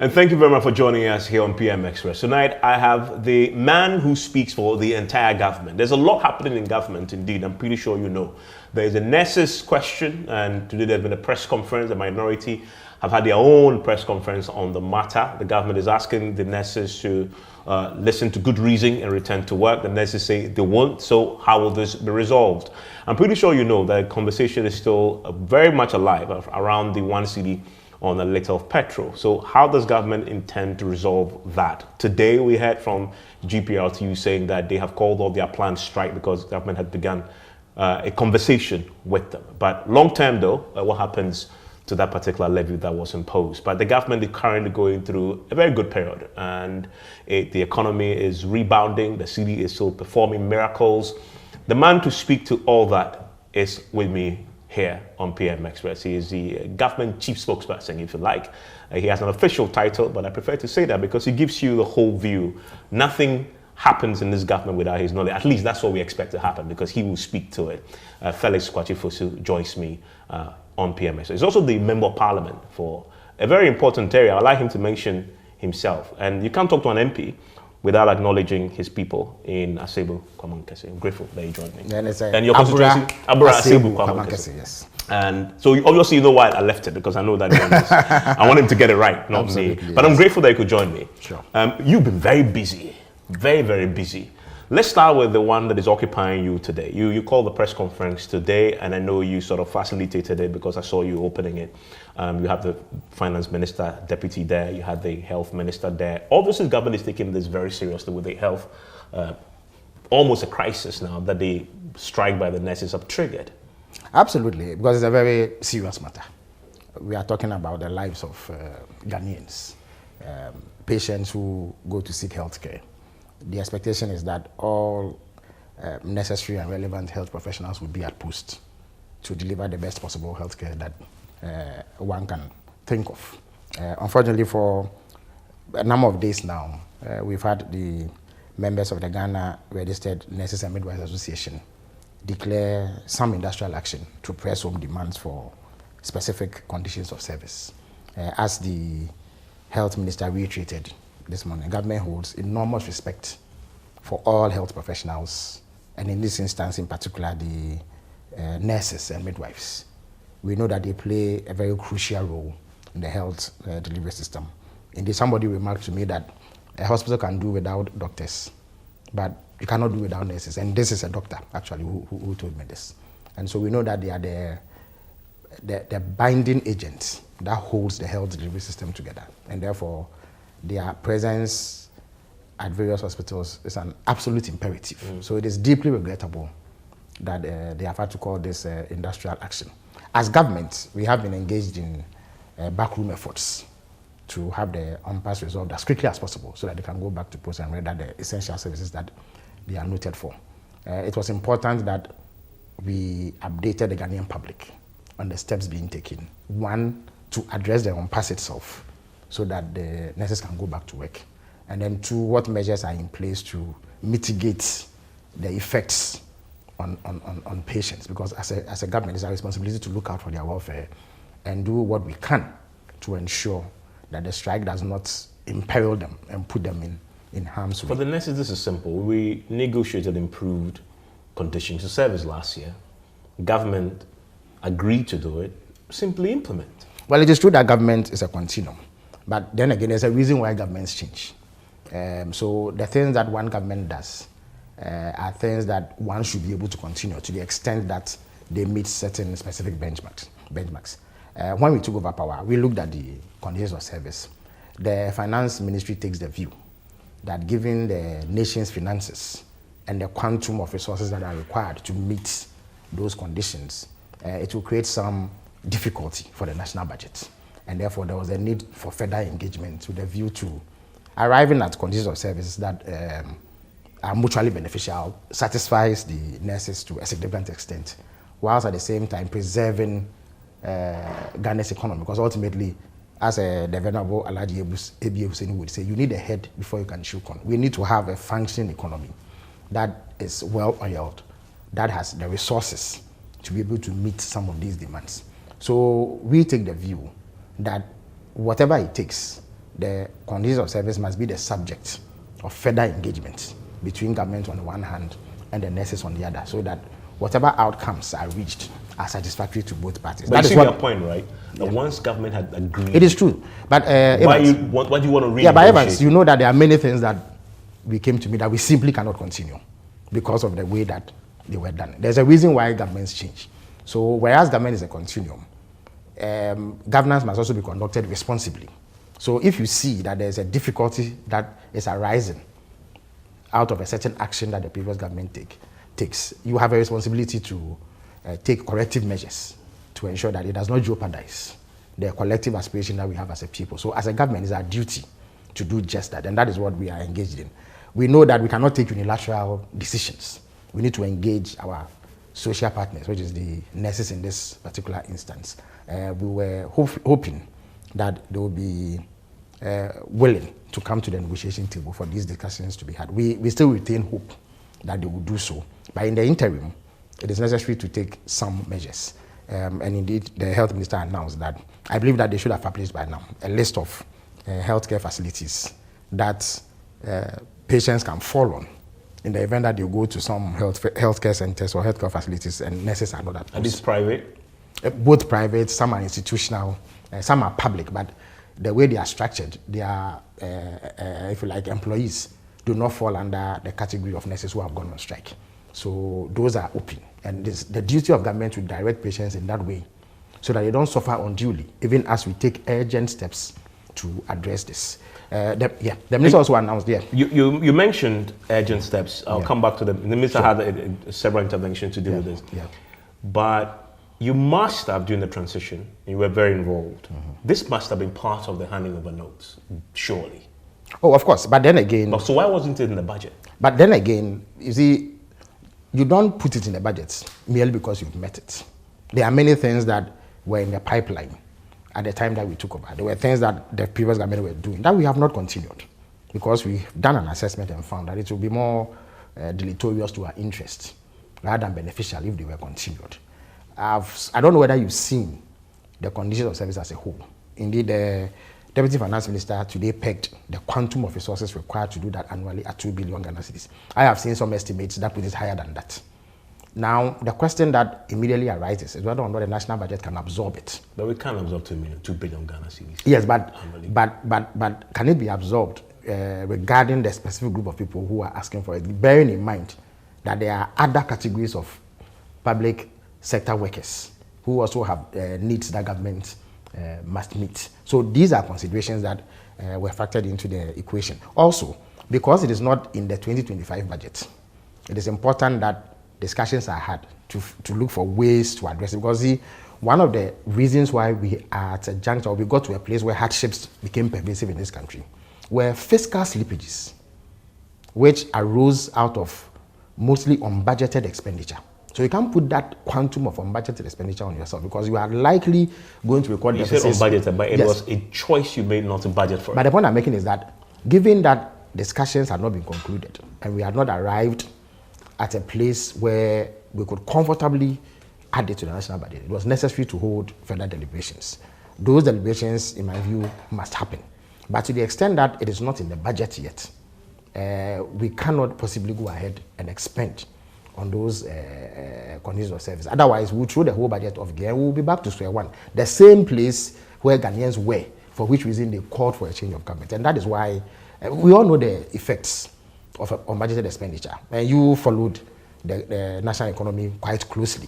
And thank you very much for joining us here on PM Express. Tonight, I have the man who speaks for the entire government. There's a lot happening in government, indeed. I'm pretty sure you know. There's a nurses question, and today there's been a press conference. The minority have had their own press conference on the matter. The government is asking the nurses to listen to good reason and return to work. The nurses say they won't, so how will this be resolved? I'm pretty sure you know that the conversation is still very much alive around the 1 cedi on a litre of petrol. So how does government intend to resolve that? Today we heard from GPRTU saying that they have called off their planned strike because government had begun a conversation with them. But long term though, what happens to that particular levy that was imposed? But the government is currently going through a very good period, and the economy is rebounding, the city is still performing miracles. The man to speak to all that is with me here on PM Express. He is the government chief spokesperson, if you like. He has an official title, but I prefer to say that because he gives you the whole view. Nothing happens in this government without his knowledge. At least that's what we expect to happen, because he will speak to it. Felix Kwakye Ofosu joins me on PM Express. He's also the Member of Parliament for a very important area. I'd like him to mention himself. And you can't talk to an MP without acknowledging his people in Asebu Kwamankese. I'm grateful that you joined me. And your constituency, Abura Asebu Kwamankese, yes. And so obviously you know why I left it, because I know that I want him to get it right, not Absolutely, me. But yes. I'm grateful that you could join me. Sure. You've been very busy, very, very busy. Let's start with the one that is occupying you today. You called the press conference today, and I know you sort of facilitated it because I saw you opening it. You have the finance minister deputy there, you had the health minister there. Obviously, the government is taking this very seriously with the health, almost a crisis now that the strike by the nurses have triggered. Absolutely, because it's a very serious matter. We are talking about the lives of Ghanaians, patients who go to seek health care. The expectation is that all necessary and relevant health professionals will be at post to deliver the best possible health care that one can think of. Unfortunately, for a number of days now, we've had the members of the Ghana Registered Nurses and Midwives Association declare some industrial action to press home demands for specific conditions of service. As the health minister reiterated this morning, government holds enormous respect for all health professionals, and in this instance in particular the nurses and midwives. We know that they play a very crucial role in the health delivery system. Indeed, somebody remarked to me that a hospital can do without doctors, but you cannot do without nurses, and this is a doctor actually who told me this. And so we know that they are the binding agent that holds the health delivery system together, and therefore their presence at various hospitals is an absolute imperative. So it is deeply regrettable that they have had to call this industrial action. As government, we have been engaged in backroom efforts to have the impasse resolved as quickly as possible so that they can go back to post and render the essential services that they are noted for. It was important that we updated the Ghanaian public on the steps being taken. One, to address the impasse itself, so that the nurses can go back to work. And then two, what measures are in place to mitigate the effects on patients, because as a government, it's our responsibility to look out for their welfare and do what we can to ensure that the strike does not imperil them and put them in harm's way. For the nurses, this is simple. We negotiated improved conditions of service last year. Government agreed to do it. Simply implement. Well, it is true that government is a continuum. But then again, there's a reason why governments change. So the things that one government does are things that one should be able to continue to the extent that they meet certain specific benchmarks. When we took over power, we looked at the conditions of service. The finance ministry takes the view that given the nation's finances and the quantum of resources that are required to meet those conditions, it will create some difficulty for the national budget. And therefore, there was a need for further engagement with a view to arriving at conditions of service that are mutually beneficial, satisfies the nurses to a significant extent, whilst at the same time preserving Ghana's economy. Because ultimately, as the Venerable Alhaji Ebi Hussein would say, you need a head before you can chew corn. We need to have a functioning economy that is well-oiled, that has the resources to be able to meet some of these demands. So we take the view that whatever it takes the conditions of service must be the subject of further engagement between government on the one hand and the nurses on the other, so that whatever outcomes are reached are satisfactory to both parties. But that you is see your point, right? That once government had agreed, it is true. But why do you want to renegotiate? Yeah, but Evans, you know that there are many things that we came to me that we simply cannot continue because of the way that they were done. There's a reason why governments change. So whereas government is a continuum, governance must also be conducted responsibly. So if you see that there's a difficulty that is arising out of a certain action that the previous government takes, you have a responsibility to take corrective measures to ensure that it does not jeopardize the collective aspiration that we have as a people. So as a government, it's our duty to do just that, and that is what we are engaged in. We know that we cannot take unilateral decisions. We need to engage our social partners, which is the nurses in this particular instance. We were hoping that they would be willing to come to the negotiation table for these discussions to be had. We still retain hope that they will do so. But in the interim, it is necessary to take some measures. And indeed, the health minister announced that I believe that they should have published by now a list of healthcare facilities that patients can fall on in the event that they go to some healthcare centers or healthcare facilities and nurses are not at. Are these private? Both private, some are institutional, some are public, but the way they are structured, they are, if you like, employees do not fall under the category of nurses who have gone on strike. So those are open. And it's the duty of government to direct patients in that way so that they don't suffer unduly, even as we take urgent steps to address this. The minister also announced, You mentioned urgent steps. I'll come back to them. The minister had several interventions to deal with this. Yeah. But you must have, during the transition, you were very involved. This must have been part of the handing over notes, surely. Oh, of course. But then again... So why wasn't it in the budget? But then again, you see, you don't put it in the budget merely because you've met it. There are many things that were in the pipeline at the time that we took over. There were things that the previous government were doing that we have not continued because we've done an assessment and found that it will be more deleterious to our interest rather than beneficial if they were continued. I don't know whether you've seen the conditions of service as a whole. Indeed, the Deputy Finance Minister today pegged the quantum of resources required to do that annually at 2 billion Ghana cedis. I have seen some estimates that put it higher than that. Now, the question that immediately arises is whether or not the national budget can absorb it. But we can't absorb 2 billion Ghana cedis. Yes, but can it be absorbed regarding the specific group of people who are asking for it? Bearing in mind that there are other categories of public sector workers who also have needs that government must meet. So these are considerations that were factored into the equation. Also, because it is not in the 2025 budget, it is important that discussions are had to look for ways to address it. Because one of the reasons why we are at a juncture, we got to a place where hardships became pervasive in this country, were fiscal slippages, which arose out of mostly unbudgeted expenditure. So you can't put that quantum of unbudgeted expenditure on yourself because you are likely going to record deficits. You said unbudgeted, but it was a choice you made not to budget for it. But the point I'm making is that given that discussions had not been concluded and we had not arrived at a place where we could comfortably add it to the national budget, it was necessary to hold further deliberations. Those deliberations, in my view, must happen. But to the extent that it is not in the budget yet, we cannot possibly go ahead and expend on those conditions of service. Otherwise, we'll throw the whole budget off again. We'll be back to square one. The same place where Ghanaians were, for which reason they called for a change of government. And that is why we all know the effects of unbudgeted expenditure. And you followed the national economy quite closely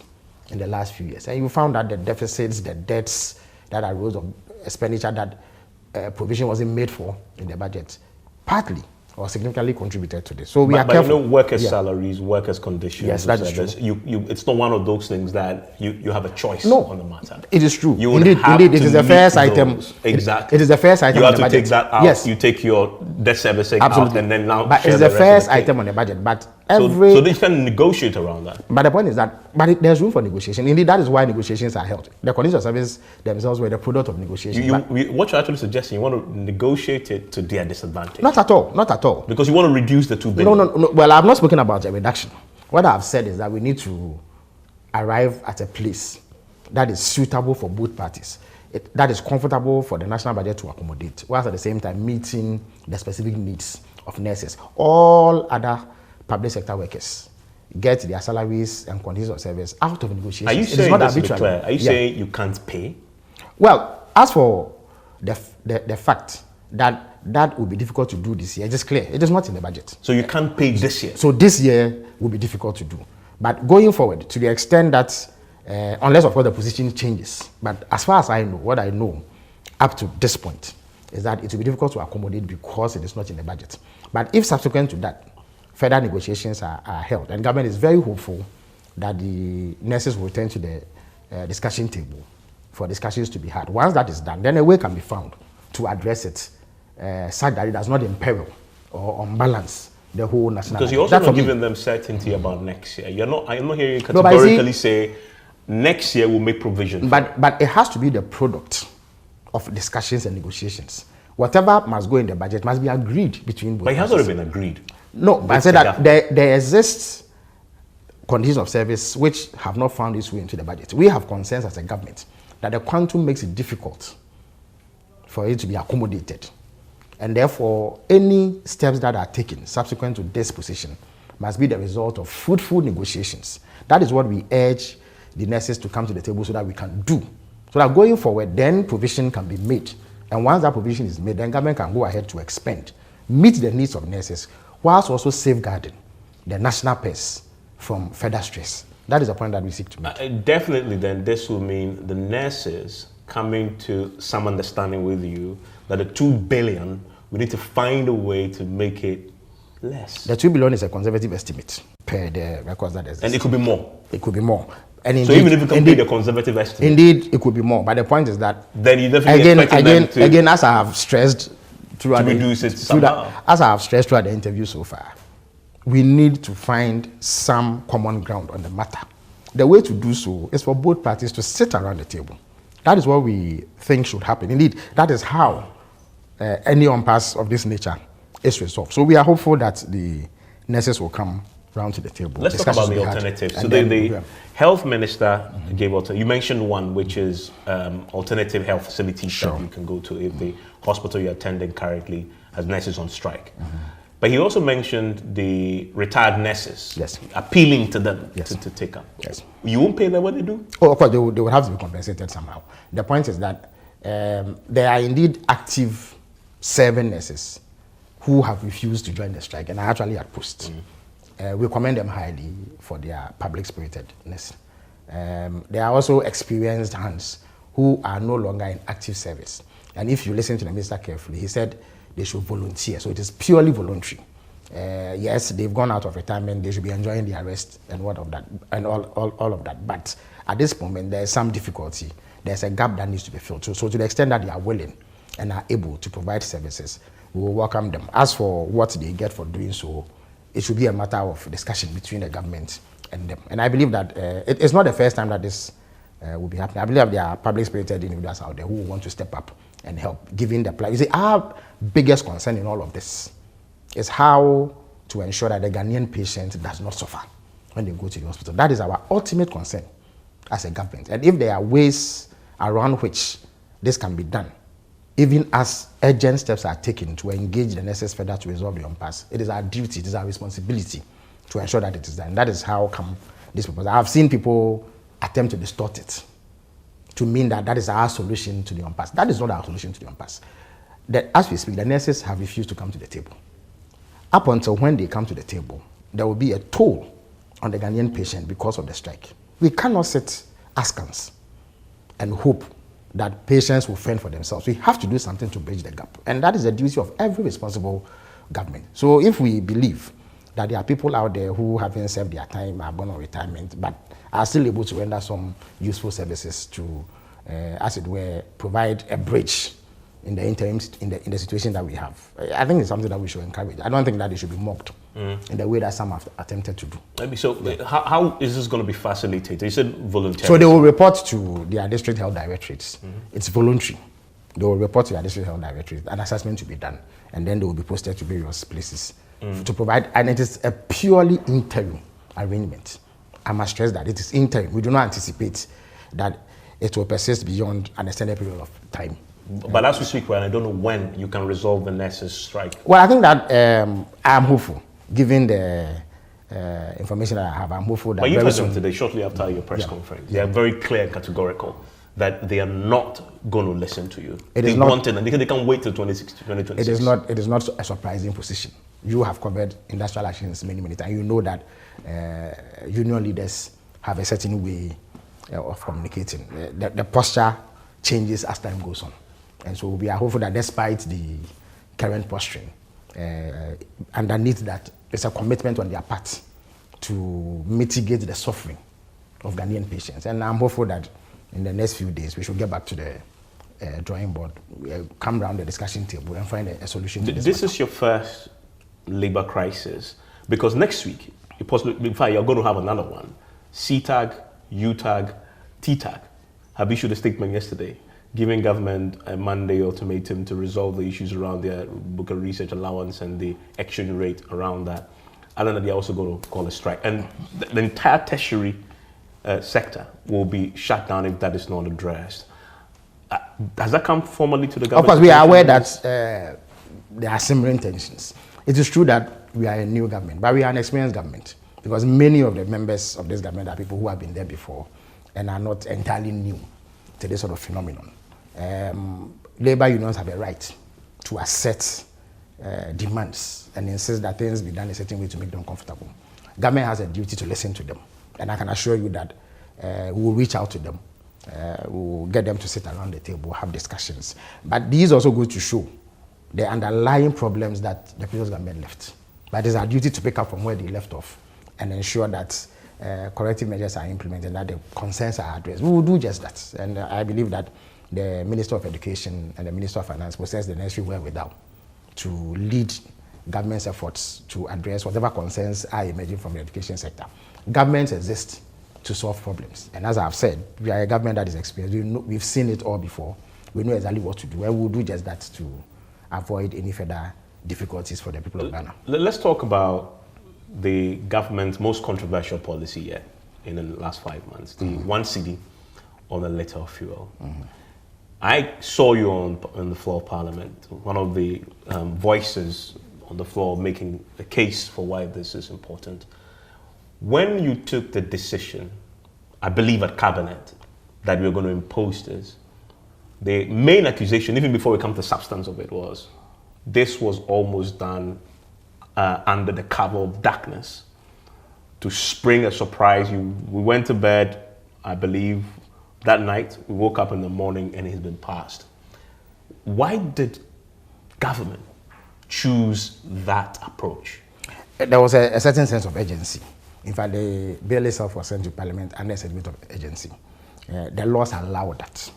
in the last few years. And you found that the deficits, the debts that arose of expenditure that provision wasn't made for in the budget, partly or significantly contributed to this. So we are careful. You know, workers' salaries, workers' conditions. Yes, that is true. It's not one of those things that you have a choice on the matter. It is true. Indeed, it is the first item. Exactly. It is the first item. You on have the to budget. take that out. Yes. You take your debt servicing out, and then now. But it's the first item on the budget. But so they can negotiate around that. But the point is that, there's room for negotiation. Indeed, that is why negotiations are held. The conditions of service themselves were the product of negotiation. What you're actually suggesting, you want to negotiate it to their disadvantage. Not at all. Not at all. Because you want to reduce the 2 billion. No. Well, I've not spoken about a reduction. What I've said is that we need to arrive at a place that is suitable for both parties. that is comfortable for the national budget to accommodate, whilst at the same time meeting the specific needs of nurses. All other public sector workers get their salaries and conditions of service out of negotiations. Are you saying, just to be clear, are you saying you can't pay? Well, as for the fact that that will be difficult to do this year, it is clear. It is not in the budget. So you can't pay this year? So this year will be difficult to do. But going forward, to the extent that, unless of course the position changes, but as far as I know, what I know up to this point is that it will be difficult to accommodate because it is not in the budget. But if subsequent to that, further negotiations are held, and government is very hopeful that the nurses will return to the discussion table for discussions to be had. Once that is done, then a way can be found to address it such that it does not imperil or unbalance the whole national. Because you're also not giving them certainty about next year. I'm not hearing you categorically say next year we'll make provision. But it has to be the product of discussions and negotiations. Whatever must go in the budget must be agreed between both. But it has already been agreed. No, but I said that there exists conditions of service which have not found its way into the budget. We have concerns as a government that the quantum makes it difficult for it to be accommodated. And therefore, any steps that are taken subsequent to this position must be the result of fruitful negotiations. That is what we urge the nurses to come to the table so that we can do. So that going forward, then provision can be made. And once that provision is made, then government can go ahead to expend, meet the needs of nurses, whilst also safeguarding the national purse from further stress. That is the point that we seek to make. Definitely, then, this will mean the nurses coming to some understanding with you that the 2 billion, we need to find a way to make it less. The 2 billion is a conservative estimate per the records that exist. And it could be more. It could be more. And indeed, so even if you can pay the conservative estimate, indeed, it could be more. But the point is that then you definitely again, as I have stressed throughout to reduce it somehow. As I have stressed throughout the interview so far, we need to find some common ground on the matter. The way to do so is for both parties to sit around the table. That is what we think should happen. Indeed, that is how any impasse of this nature is resolved. So we are hopeful that the nurses will come round to the table. Let's talk about the alternatives. So the health minister gave out, you mentioned one, which is alternative health facilities that you can go to if the hospital you're attending currently has nurses on strike. But he also mentioned the retired nurses, appealing to them to take up. You won't pay them what they do? Oh, of course, they will have to be compensated somehow. The point is that there are indeed active serving nurses who have refused to join the strike and are actually at post. We commend them highly for their public-spiritedness. There are also experienced hands who are no longer in active service. And if you listen to the minister carefully, he said they should volunteer. So it is purely voluntary. Yes, they've gone out of retirement. They should be enjoying their rest and what of that and all of that. But at this moment, there is some difficulty. There's a gap that needs to be filled. So to the extent that they are willing and are able to provide services, we will welcome them. As for what they get for doing so, it should be a matter of discussion between the government and them. And I believe that it's not the first time that this will be happening. I believe there are public-spirited individuals out there who want to step up and help, giving the plan. You see, our biggest concern in all of this is how to ensure that the Ghanaian patient does not suffer when they go to the hospital. That is our ultimate concern as a government. And if there are ways around which this can be done, even as urgent steps are taken to engage the nurses further to resolve the impasse, it is our duty, it is our responsibility to ensure that it is done. That is how come this proposal. I've seen people attempt to distort it to mean that that is our solution to the impasse. That is not our solution to the impasse. As we speak, the nurses have refused to come to the table. Up until when they come to the table, there will be a toll on the Ghanaian patient because of the strike. We cannot sit askance and hope that patients will fend for themselves. We have to do something to bridge the gap. And that is the duty of every responsible government. So if we believe that there are people out there who haven't served their time, are gone on retirement, but are still able to render some useful services to, as it were, provide a bridge in the interim, in the situation that we have, I think it's something that we should encourage. I don't think that it should be mocked in the way that some have attempted to do. Maybe so. Yeah. How is this going to be facilitated? You said voluntary. So they will report to their district health directorates. It's voluntary. They will report to their district health directorates, an assessment to be done, and then they will be posted to various places to provide. And it is a purely interim arrangement. I must stress that it is interim. We do not anticipate that it will persist beyond an extended period of time. But as we speak, well, I don't know when you can resolve the nurses' strike. Well, I think that I'm hopeful, given the information that I have. I'm hopeful that. But you heard them today, shortly after your press conference. They are very clear and categorical that they are not going to listen to you. They want it, and they can't wait till 2026. It is not a surprising position. You have covered industrial actions many times. You know that union leaders have a certain way of communicating. The posture changes as time goes on. And so we are hopeful that despite the current posturing, underneath that, there's a commitment on their part to mitigate the suffering of Ghanaian patients. And I'm hopeful that in the next few days, we should get back to the drawing board, come around the discussion table and find a solution to this. This is your first labor crisis, because next week, in fact, you're going to have another one. CTAG, UTAG, TTAG have issued a statement yesterday giving government a Monday ultimatum to resolve the issues around their Booker research allowance and the exchange rate around that. I don't know, they're also going to call a strike. And the entire tertiary sector will be shut down if that is not addressed. Has that come formally to the government? Of course, we are aware that there are similar intentions. It is true that we are a new government, but we are an experienced government, because many of the members of this government are people who have been there before and are not entirely new to this sort of phenomenon. Labor unions have a right to assert demands and insist that things be done a certain way to make them comfortable. Government has a duty to listen to them, and I can assure you that we will reach out to them. We will get them to sit around the table, have discussions. But these also go to show the underlying problems that the previous government left. But it's our duty to pick up from where they left off and ensure that corrective measures are implemented and that the concerns are addressed. We will do just that. And I believe that the Minister of Education and the Minister of Finance possess the necessary wherewithal to lead government's efforts to address whatever concerns are emerging from the education sector. Governments exist to solve problems. And as I've said, we are a government that is experienced. We've seen it all before. We know exactly what to do. And we'll do just that to avoid any further difficulties for the people of Ghana. Let's talk about the government's most controversial policy yet in the last 5 months, the 1 cedi on a litre of fuel. I saw you on the floor of Parliament, one of the voices on the floor making a case for why this is important. When you took the decision, I believe at Cabinet, that we were going to impose this, the main accusation, even before we come to the substance of it, was this was almost done under the cover of darkness to spring a surprise. We went to bed, I believe, that night. We woke up in the morning and it has been passed. Why did government choose that approach? There was a certain sense of urgency. In fact, the bill itself was sent to Parliament under a certificate of urgency. The laws allow that.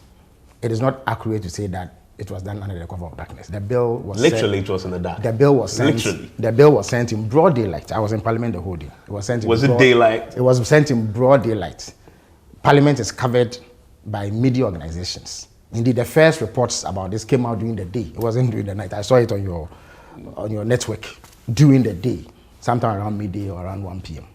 It is not accurate to say that it was done under the cover of darkness. The bill was literally sent, it was in the dark. The bill was sent. Literally. The bill was sent in broad daylight. I was in Parliament the whole day. It was sent. Was it daylight? It was sent in broad daylight. Parliament is covered by media organizations. Indeed, the first reports about this came out during the day. It wasn't during the night. I saw it on your network during the day, sometime around midday or around 1 p.m.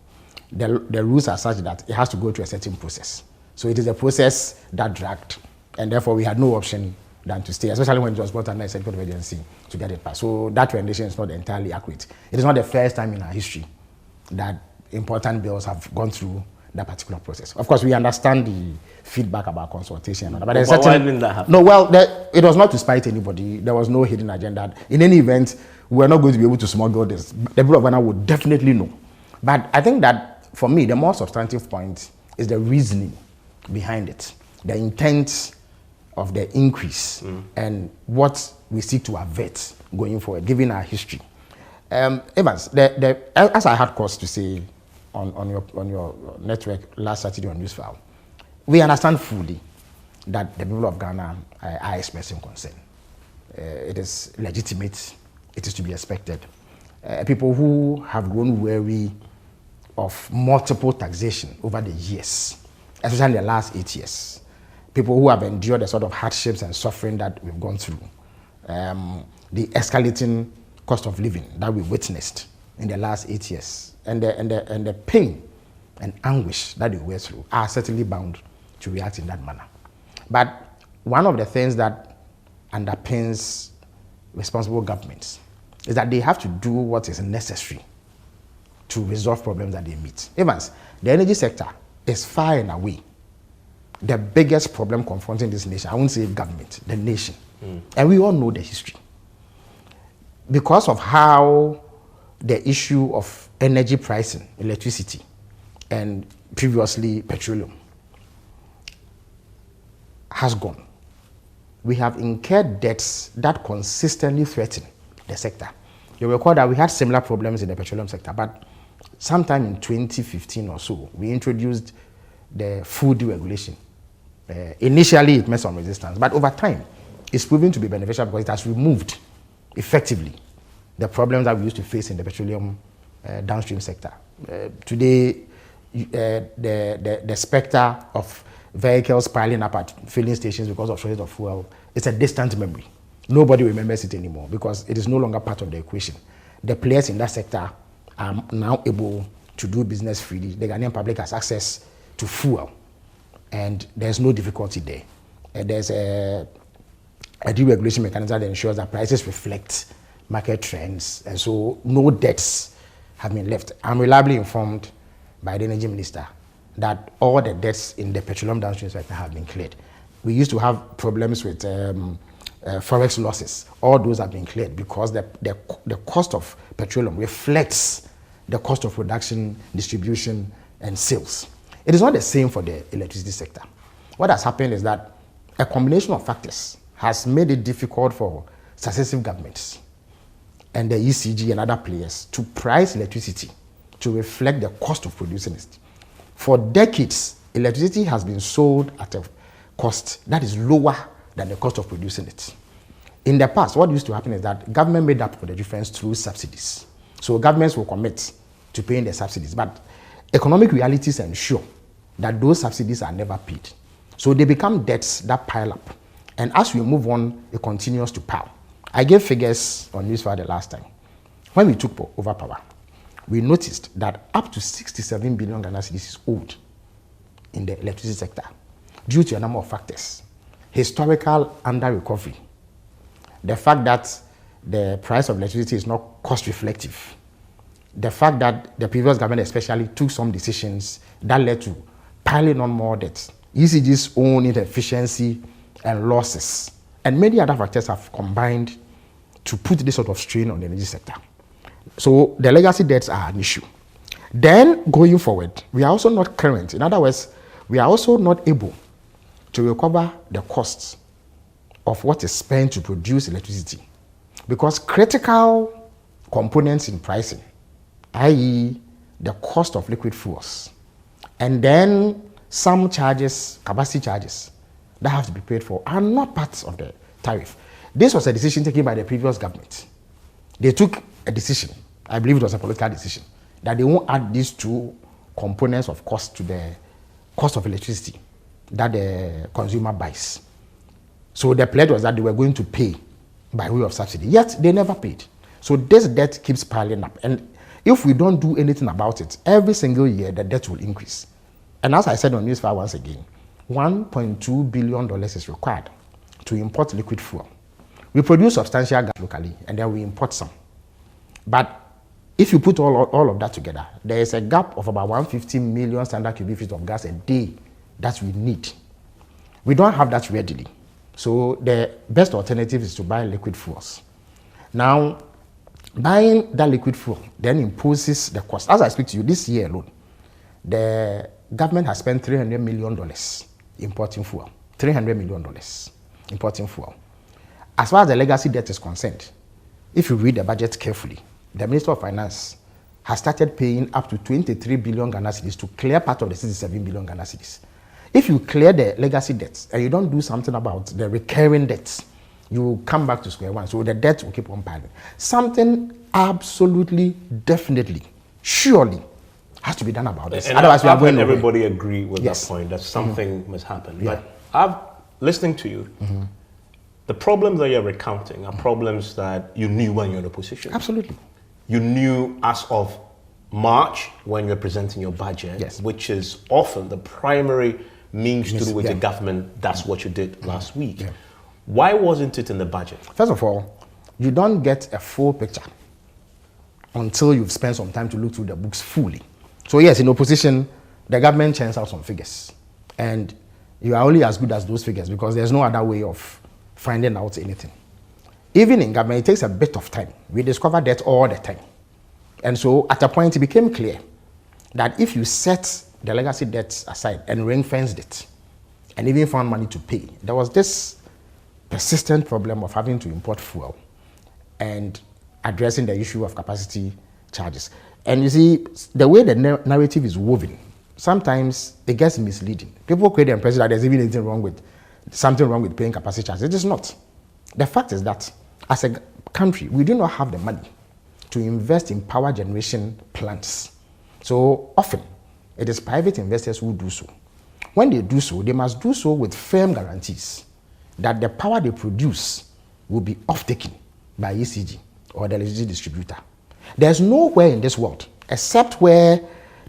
The rules are such that it has to go through a certain process. So it is a process that dragged, and therefore we had no option than to stay, especially when it was brought under a certificate of urgency to get it passed. So that rendition is not entirely accurate. It is not the first time in our history that important bills have gone through that particular process. Of course, we understand the feedback about consultation, but there's why didn't that happen? No, well, it was not to spite anybody. There was no hidden agenda. In any event, we're not going to be able to smuggle this. The people of Ghana would definitely know. But I think that, for me, the more substantive point is the reasoning behind it, the intent of the increase, and what we seek to avert going forward, given our history. Evans, as I had cause to say on your network last Saturday on Newsfile, we understand fully that the people of Ghana are expressing concern. It is legitimate. It is to be expected. People who have grown weary of multiple taxation over the years, especially in the last 8 years, people who have endured the sort of hardships and suffering that we've gone through, the escalating cost of living that we witnessed in the last 8 years, and the pain and anguish that they went through, are certainly bound to react in that manner. But one of the things that underpins responsible governments is that they have to do what is necessary to resolve problems that they meet. Evans, the energy sector is far and away the biggest problem confronting this nation. I won't say government, the nation. And we all know the history. Because of how the issue of energy pricing, electricity, and previously petroleum has gone, we have incurred debts that consistently threaten the sector. You recall that we had similar problems in the petroleum sector, but sometime in 2015 or so, we introduced the food deregulation. Initially, it met some resistance, but over time, it's proven to be beneficial because it has removed effectively the problems that we used to face in the petroleum downstream sector. Today, the specter of vehicles piling up at filling stations because of shortage of fuel, it's a distant memory. Nobody remembers it anymore because it is no longer part of the equation. The players in that sector are now able to do business freely. The Ghanaian public has access to fuel, and there's no difficulty there. There's a deregulation mechanism that ensures that prices reflect market trends, and so no debts have been left. I'm reliably informed by the energy minister that all the debts in the petroleum downstream sector have been cleared. We used to have problems with forex losses. All those have been cleared because the cost of petroleum reflects the cost of production, distribution, and sales. It is not the same for the electricity sector. What has happened is that a combination of factors has made it difficult for successive governments and the ECG and other players to price electricity to reflect the cost of producing it. For decades, electricity has been sold at a cost that is lower than the cost of producing it. In the past, what used to happen is that government made up for the difference through subsidies. So governments will commit to paying the subsidies, but economic realities ensure that those subsidies are never paid. So they become debts that pile up. And as we move on, it continues to pile. I gave figures on Newsfire the last time. When we took over power, we noticed that up to 67 billion Ghana cedis is owed in the electricity sector due to a number of factors. Historical under-recovery, the fact that the price of electricity is not cost-reflective, the fact that the previous government especially took some decisions that led to piling on more debt, ECG's own inefficiency and losses, and many other factors have combined to put this sort of strain on the energy sector. So the legacy debts are an issue. Then going forward, we are also not current. In other words, we are also not able to recover the costs of what is spent to produce electricity because critical components in pricing, i.e. the cost of liquid fuels, and then some charges, capacity charges, that have to be paid for are not parts of the tariff. This was a decision taken by the previous government. They took a decision, I believe it was a political decision, that they won't add these two components of cost to the cost of electricity that the consumer buys. So the pledge was that they were going to pay by way of subsidy, yet they never paid. So this debt keeps piling up. And if we don't do anything about it, every single year the debt will increase. And as I said on Newsfire once again, $1.2 billion is required to import liquid fuel. We produce substantial gas locally, and then we import some. But if you put all of that together, there is a gap of about 150 million standard cubic feet of gas a day that we need. We don't have that readily. So the best alternative is to buy liquid fuels. Now, buying that liquid fuel then imposes the cost. As I speak to you, this year alone, the government has spent $300 million importing fuel. $300 million importing fuel. As far as the legacy debt is concerned, if you read the budget carefully, the Minister of Finance has started paying up to 23 billion Ghana cedis to clear part of the 67 billion Ghana cedis. If you clear the legacy debts and you don't do something about the recurring debts, you will come back to square one. So the debt will keep on piling. Something absolutely, definitely, surely has to be done about this. And otherwise, we are going nowhere. Everybody agree with that point that something must happen. Yeah. But listening to you, the problems that you're recounting are problems that you knew when you're in opposition. Absolutely. You knew as of March when you're presenting your budget, which is often the primary means through which the government does what you did last week. Why wasn't it in the budget? First of all, you don't get a full picture until you've spent some time to look through the books fully. So yes, in opposition, the government churns out some figures. And you are only as good as those figures because there's no other way of finding out anything. Even in government, it takes a bit of time. We discover that all the time. And so at a point, it became clear that if you set the legacy debts aside and ring-fenced it, and even found money to pay, there was this persistent problem of having to import fuel and addressing the issue of capacity charges. And you see, the way the narrative is woven, sometimes it gets misleading. People create the impression that there's even something wrong with paying capacity charges. It is not. The fact is that as a country, we do not have the money to invest in power generation plants. So often, it is private investors who do so. When they do so, they must do so with firm guarantees that the power they produce will be off-taken by ECG or the electricity distributor. There's nowhere in this world, except where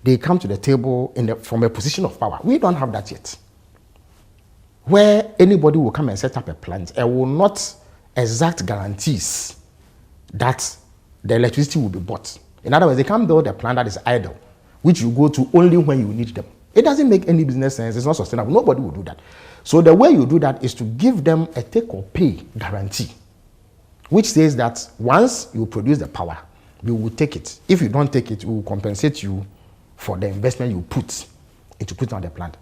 they come to the table from a position of power. We don't have that yet. Where anybody will come and set up a plant and will not exact guarantees that the electricity will be bought. In other words, they can't build a plant that is idle, which you go to only when you need them. It doesn't make any business sense. It's not sustainable. Nobody will do that. So the way you do that is to give them a take-or-pay guarantee, which says that once you produce the power, we will take it. If you don't take it, we will compensate you for the investment you put into putting on the plant.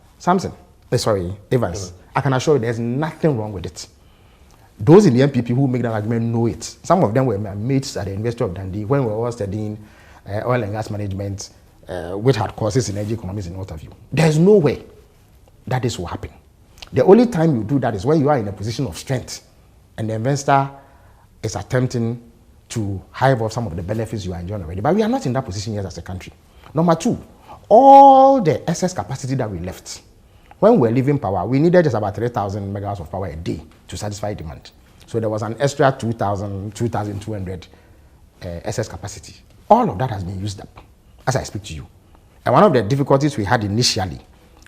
Evans, I can assure you there's nothing wrong with it. Those in the MPP who make that argument know it. Some of them were my mates at the University of Dundee when we were all studying oil and gas management, which had courses in energy economics and what have you. There's no way that this will happen. The only time you do that is when you are in a position of strength and the investor is attempting to hive off some of the benefits you are enjoying already. But we are not in that position yet as a country. Number two, all the excess capacity that we left, when we were leaving power, we needed just about 3,000 megawatts of power a day to satisfy demand. So there was an extra 2,200 excess capacity. All of that has been used up as I speak to you. And one of the difficulties we had initially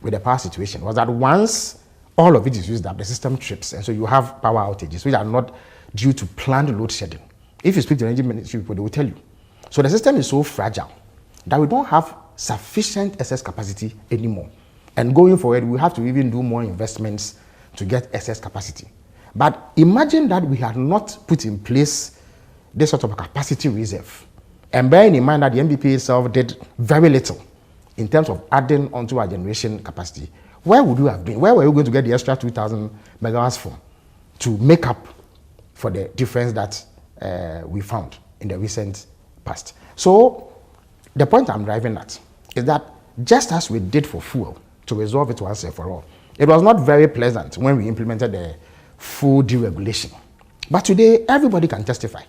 with the power situation was that once all of it is used up, the system trips. And so you have power outages, which are not due to planned load shedding. If you speak to the energy ministry people, they will tell you. So the system is so fragile that we don't have sufficient excess capacity anymore. And going forward, we have to even do more investments to get excess capacity. But imagine that we had not put in place this sort of a capacity reserve. And bearing in mind that the MPP itself did very little in terms of adding onto our generation capacity, where would we have been? Where were we going to get the extra 2,000 megawatts from to make up for the difference that we found in the recent past? So the point I'm driving at is that just as we did for fuel to resolve it once and for all, it was not very pleasant when we implemented the full deregulation. But today, everybody can testify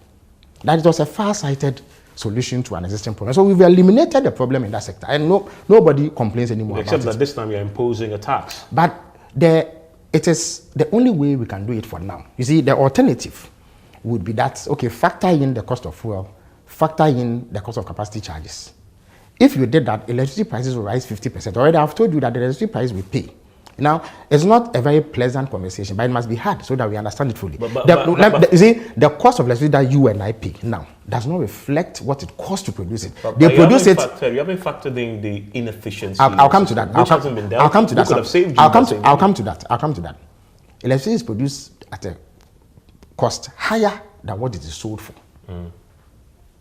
that it was a far-sighted solution to an existing problem. So we've eliminated the problem in that sector, and nobody complains anymore about it. Except that this time you're imposing a tax. But it is the only way we can do it for now. You see, the alternative would be that, okay, factor in the cost of fuel, factor in the cost of capacity charges. If you did that, electricity prices will rise 50%. Already I've told you that the electricity price we pay. Now, it's not a very pleasant conversation, but it must be had so that we understand it fully. You see, the cost of electricity that you and I pay now does not reflect what it costs to produce it. You haven't factored in the inefficiency. I'll come to that. I'll come to that. I'll come to that. Electricity is produced at a cost higher than what it is sold for.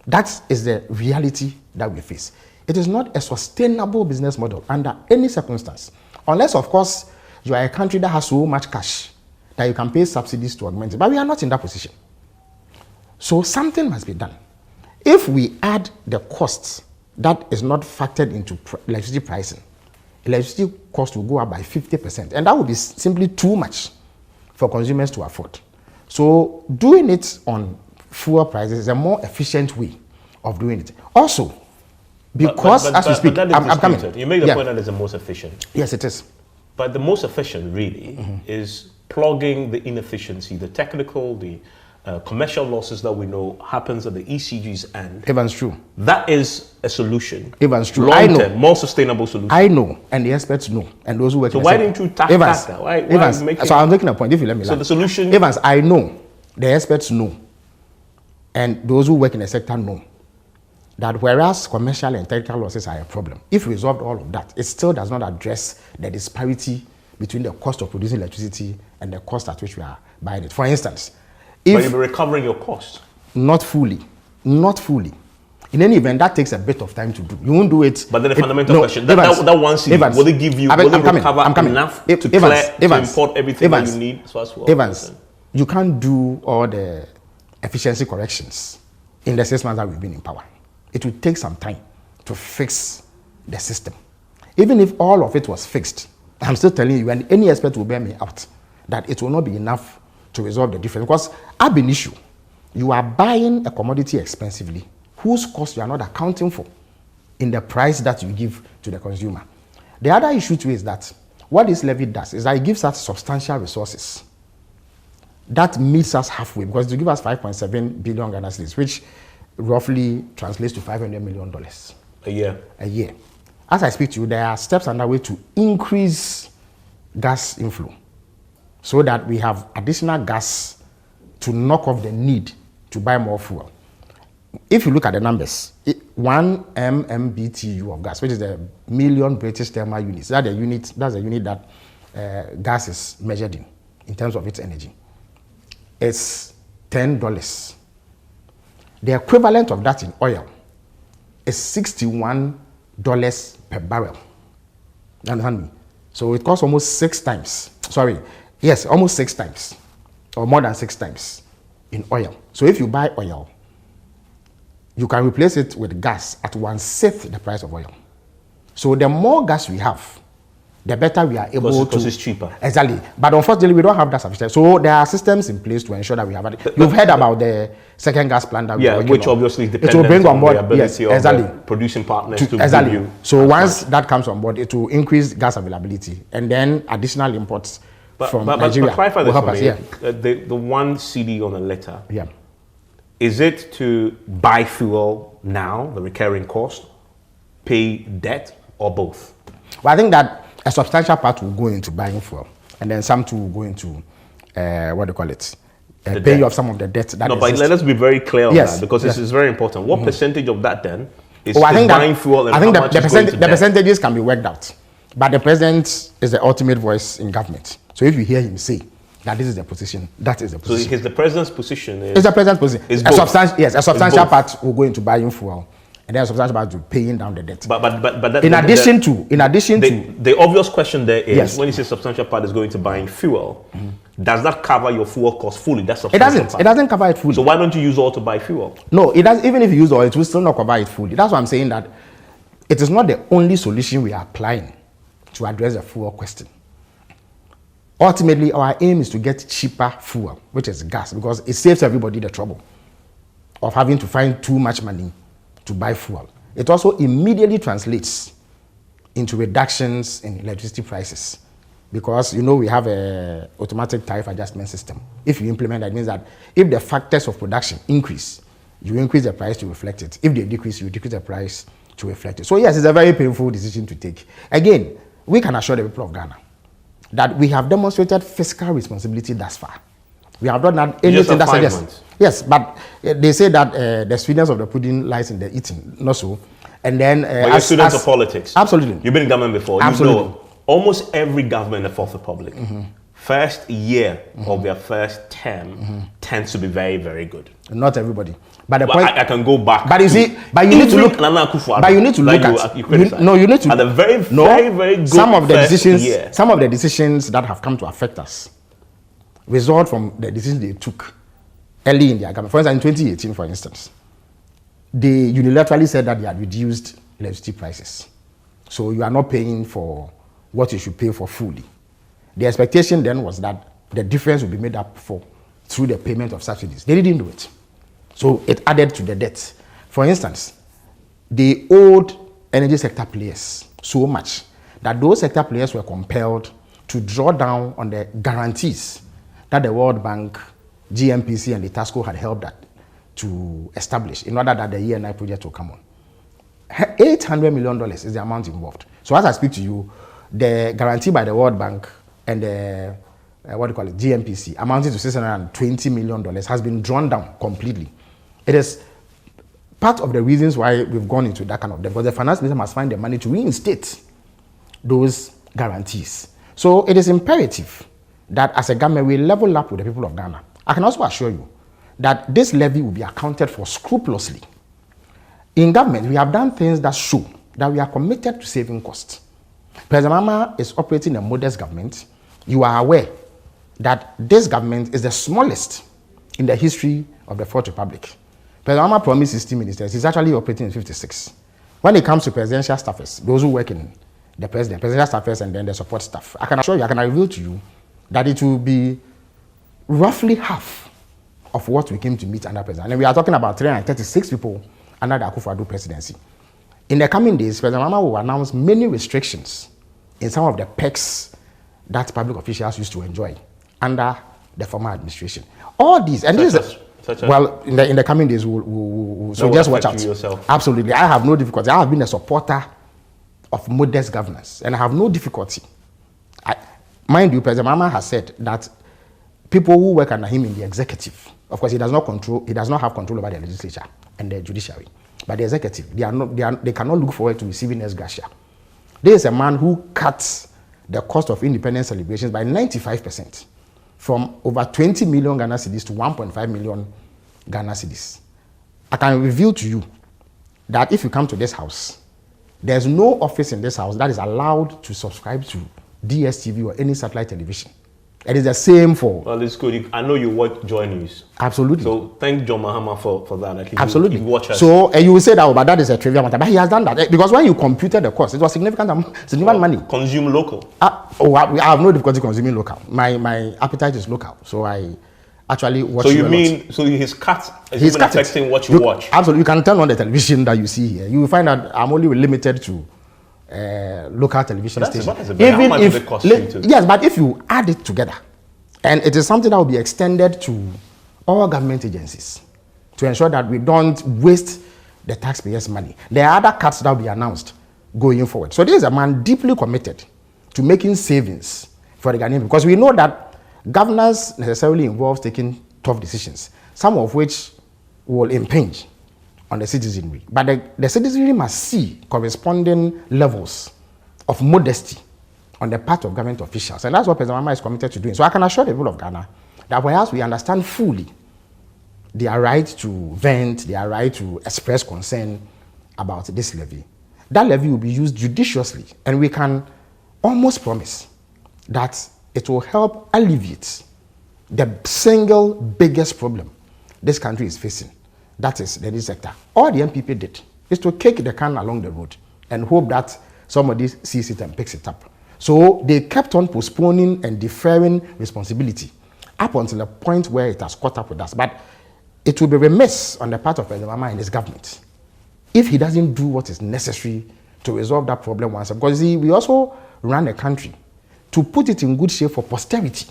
That is the reality that we face. It is not a sustainable business model under any circumstance. Unless, of course, you are a country that has so much cash that you can pay subsidies to augment it. But we are not in that position. So something must be done. If we add the costs that is not factored into electricity pricing, electricity cost will go up by 50%. And that would be simply too much for consumers to afford. So doing it on fuel prices is a more efficient way of doing it. Also, because as we speak, I'm coming. You make the point that it's the most efficient. Yes, it is. But the most efficient really is plugging the inefficiency, the technical, the commercial losses that we know happens at the ECG's end. Evans, true. That is a solution. Evans, true. Long-term, more sustainable solution. I know, and the experts know, and those who work. So why didn't you tackle that? Evans, so I'm making a point. If you let me. So the solution. Evans, I know, the experts know, and those who work in the sector know that whereas commercial and technical losses are a problem, if we resolved all of that, it still does not address the disparity between the cost of producing electricity and the cost at which we are buying it. For instance, if but you'll be recovering your cost. Not fully. In any event, that takes a bit of time to do. You won't do it. But then the fundamental question, that one CD, will it give you, will it recover enough to import everything that you need? Evans, you can't do all the efficiency corrections in the 6 months that we've been in power. It will take some time to fix the system. Even if all of it was fixed, I'm still telling you, and any expert will bear me out, that it will not be enough to resolve the difference. Because ab initio, you are buying a commodity expensively, whose cost you are not accounting for in the price that you give to the consumer. The other issue too is that what this levy does is that it gives us substantial resources that meets us halfway, because it will give us 5.7 billion Ghana cedis, which roughly translates to $500 million a year. As I speak to you, there are steps underway to increase gas inflow so that we have additional gas to knock off the need to buy more fuel. If you look at the numbers, 1 MMBTU of gas, which is a million British thermal units, that's the unit that gas is measured in terms of its energy. It's $10. The equivalent of that in oil is $61 per barrel. You understand me? So it costs almost 6 times. Almost 6 times, or more than 6 times in oil. So if you buy oil, you can replace it with gas at 1/6 the price of oil. So the more gas we have, the better we are able to. Because it's cheaper. Exactly. But unfortunately, we don't have that sufficient. So there are systems in place to ensure that we have it. You've heard about the second gas plant that we're working which on. obviously depends on the ability of the producing partners to give you. So once that comes on board, it will increase gas availability, and then additional imports from Nigeria but clarify will this help for us. me. The 1 CD on a litre. Yeah. Is it to buy fuel now, the recurring cost, pay debt, or both? Well, I think that a substantial part will go into buying fuel, and then some too will go into paying off some of the debt that No, but let us be very clear on that, because this is very important. What percentage of that then is buying fuel, and I think how much is going to the debt? percentages can be worked out, but the president is the ultimate voice in government. So if you hear him say that this is the position, that is the position. So the president's position is... It's the president's position. A substantial part will go into buying fuel, and then a substantial part to paying down the debt. But in addition to the obvious question there is, when you say substantial part is going to buying fuel, does that cover your fuel cost fully? That's substantial part. It doesn't cover it fully. So why don't you use oil to buy fuel? No, it does. Even if you use oil, it will still not cover it fully. That's why I'm saying that it is not the only solution we are applying to address the fuel question. Ultimately, our aim is to get cheaper fuel, which is gas, because it saves everybody the trouble of having to find too much money to buy fuel. It also immediately translates into reductions in electricity prices, because we have a automatic tariff adjustment system. If you implement that, it means that if the factors of production increase, you increase the price to reflect it. If they decrease, you decrease the price to reflect it. So yes, it's a very painful decision to take. Again, we can assure the people of Ghana that we have demonstrated fiscal responsibility thus far. We have not done anything that suggests. Yes, but they say that the sweetness of the pudding lies in the eating, not so. And then, but you're students of politics. Absolutely. You've been in government before. Absolutely. You know, almost every government in the Fourth Republic, first year of their first term tends to be very, very good. Not everybody. But the point, I can go back. But you see, but you need to look. But you need to look at. You need to. At the very good. Some of the decisions that have come to affect us result from the decisions they took early in their government. For instance, in 2018, for instance, they unilaterally said that they had reduced electricity prices, so you are not paying for what you should pay for fully. The expectation then was that the difference would be made up for through the payment of subsidies. They didn't do it. So it added to the debt. For instance, they owed energy sector players so much that those sector players were compelled to draw down on the guarantees that the World Bank GMPC and the TASCO had helped that to establish in order that the ENI project will come on. $800 million is the amount involved. So as I speak to you, the guarantee by the World Bank and the GMPC amounting to $620 million has been drawn down completely. It is part of the reasons why we've gone into that kind of debt, because the finance minister must find the money to reinstate those guarantees. So it is imperative that as a government we level up with the people of Ghana. I can also assure you that this levy will be accounted for scrupulously. In government, we have done things that show that we are committed to saving costs. President Mahama is operating a modest government. You are aware that this government is the smallest in the history of the Fourth Republic. President Mahama promised 60 ministers. He's actually operating in 56. When it comes to presidential staffers, those who work in the presidential staffers and then the support staff, I can assure you, I can reveal to you that it will be roughly half of what we came to meet under President. And we are talking about 336 people under the Akufo-Addo presidency. In the coming days, President Mahama will announce many restrictions in some of the perks that public officials used to enjoy under the former administration. All these, and this is, well, in the coming days, so just watch out. Yourself. Absolutely. I have no difficulty. I have been a supporter of modest governance, and I have no difficulty. Mind you, President Mahama has said that people who work under him in the executive, of course, he does not have control over the legislature and the judiciary, but the executive, they cannot look forward to receiving ex gratia. There is a man who cuts the cost of independence celebrations by 95%, from over 20 million Ghana cedis to 1.5 million Ghana cedis. I can reveal to you that if you come to this house, there's no office in this house that is allowed to subscribe to DStv or any satellite television. It is the same for... Well, it's good. I know you watch Joy News. Absolutely. So thank John Mahama for that. At least absolutely. You watch us. So you will say that, but that is a trivial matter. But he has done that. Because when you computed the cost, it was significant money. Consume local. I have no difficulty consuming local. My appetite is local. So I actually watch. So you mean, so his cut is even affecting what you watch? Absolutely. You can turn on the television that you see here. You will find that I'm only limited to local television stations. How much does it cost you to? Yes, but if you add it together, and it is something that will be extended to all government agencies to ensure that we don't waste the taxpayers' money. There are other cuts that will be announced going forward. So this is a man deeply committed to making savings for the Ghanaian, because we know that governance necessarily involves taking tough decisions, some of which will impinge on the citizenry. But the citizenry must see corresponding levels of modesty on the part of government officials. And that's what President Mahama is committed to doing. So I can assure the people of Ghana that perhaps we understand fully their right to vent, their right to express concern about this levy. That levy will be used judiciously, and we can almost promise that it will help alleviate the single biggest problem this country is facing. That is the news sector. All the MPP did is to kick the can along the road and hope that somebody sees it and picks it up. So they kept on postponing and deferring responsibility up until the point where it has caught up with us. But it will be remiss on the part of President Mahama and his government if he doesn't do what is necessary to resolve that problem once. Because we also run a country to put it in good shape for posterity.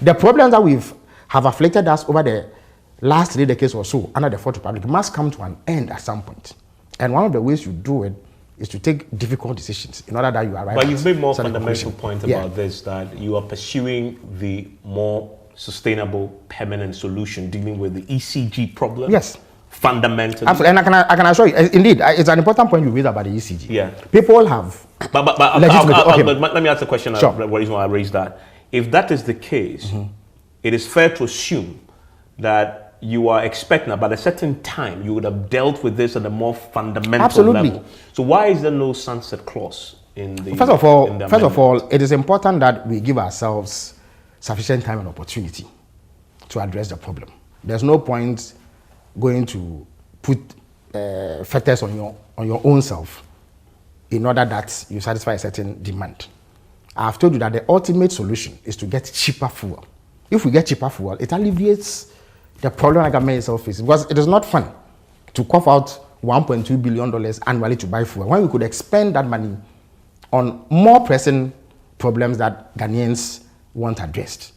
The problems that have afflicted us over the last 3 decades or so under the Fourth Republic must come to an end at some point. And one of the ways you do it is to take difficult decisions in order that you arrive. But you've made more fundamental point about this, that you are pursuing the more sustainable, permanent solution dealing with the ECG problem. Yes. Fundamentally. Absolutely. And I can assure you, indeed, it's an important point you raised about the ECG. Yeah. People have... But let me ask the question. Sure. The reason why I raised that. If that is the case, it is fair to assume that you are expecting about a certain time you would have dealt with this at a more fundamental level. So why is there no sunset clause in the... First of all, it is important that we give ourselves sufficient time and opportunity to address the problem. There's no point going to put factors on your own self in order that you satisfy a certain demand. I've told you that the ultimate solution is to get cheaper fuel. If we get cheaper fuel, it alleviates the problem that government itself faces, because it is not fun to cough out $1.2 billion annually to buy fuel when we could expend that money on more pressing problems that Ghanaians want addressed.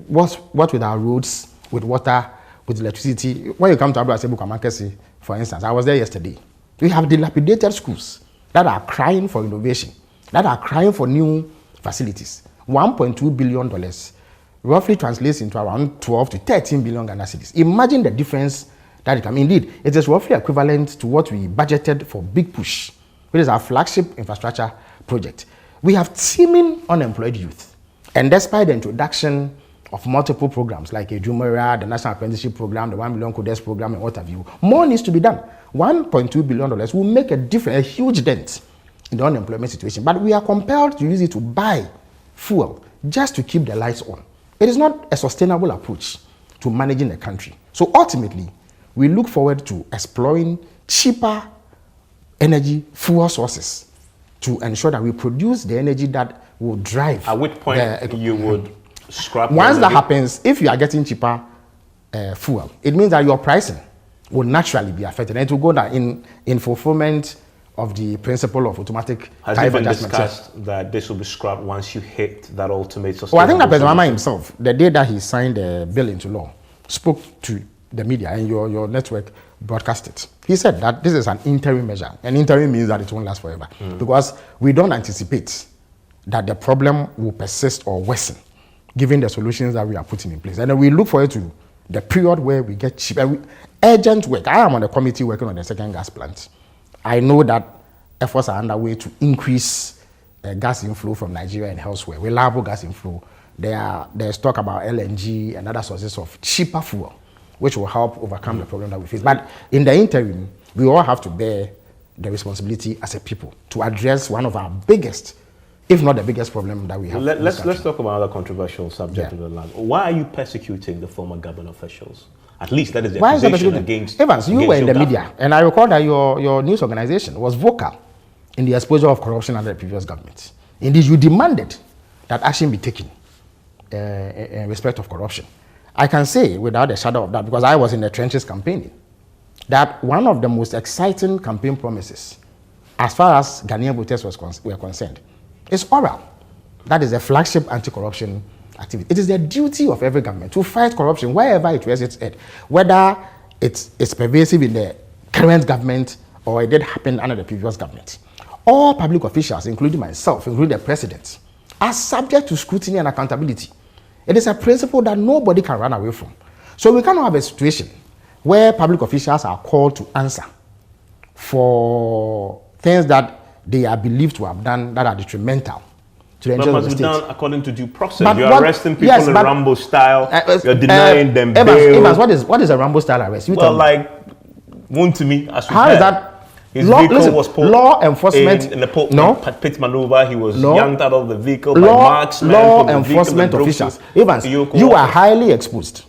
What with our roads, with water, with electricity. When you come to Abu Dhabi, for instance, I was there yesterday. We have dilapidated schools that are crying for innovation, that are crying for new facilities. $1.2 billion roughly translates into around 12 to 13 billion Ghana cedis. Imagine the difference that it can. Indeed, it is roughly equivalent to what we budgeted for Big Push, which is our flagship infrastructure project. We have teeming unemployed youth. And despite the introduction of multiple programs like Jubilee, the National Apprenticeship Program, the 1 million Codes Program, and what have you, more needs to be done. $1.2 billion will make a difference, a huge dent in the unemployment situation. But we are compelled to use it to buy fuel just to keep the lights on. It is not a sustainable approach to managing the country. So ultimately, we look forward to exploring cheaper energy fuel sources to ensure that we produce the energy that will drive. At which point you would scrap. Once that happens, if you are getting cheaper fuel, it means that your pricing will naturally be affected, and it will go down in fulfillment of the principle of automatic tariff adjustment. Has it been discussed that this will be scrapped once you hit that ultimate sustainable? Well, I think that President Mahama himself, the day that he signed the bill into law, spoke to the media, and your network broadcast it. He said that this is an interim measure. An interim means that it won't last forever, because we don't anticipate that the problem will persist or worsen, given the solutions that we are putting in place. And then we look forward to the period where we get cheap, urgent work. I am on the committee working on the second gas plant. I know that efforts are underway to increase gas inflow from Nigeria and elsewhere, reliable gas inflow. There's talk about LNG and other sources of cheaper fuel, which will help overcome the problem that we face. But in the interim, we all have to bear the responsibility as a people to address one of our biggest, if not the biggest problem that we have. Let's talk about another controversial subject of the land. Why are you persecuting the former government officials? At least that is the accusation against Evans, you were in the media, and I recall that your news organization was vocal in the exposure of corruption under the previous government. Indeed, you demanded that action be taken in respect of corruption. I can say without a shadow of doubt, because I was in the trenches campaigning, that one of the most exciting campaign promises, as far as Ghanaian voters were concerned, is oral. That is a flagship anti-corruption activity. It is the duty of every government to fight corruption wherever it rears its head, whether it's pervasive in the current government or it did happen under the previous government. All public officials, including myself, including the president, are subject to scrutiny and accountability. It is a principle that nobody can run away from. So we cannot have a situation where public officials are called to answer for things that they are believed to have done that are detrimental to the interest of the state. But must be done according to due process. You're arresting people in Rambo style. You're denying them bail. Evans, what is a Rambo style arrest? One to me. How is that? His vehicle was put law enforcement in the pit maneuver. He was yanked out of the vehicle by marksmen. Law enforcement officials. Evans, you are highly exposed.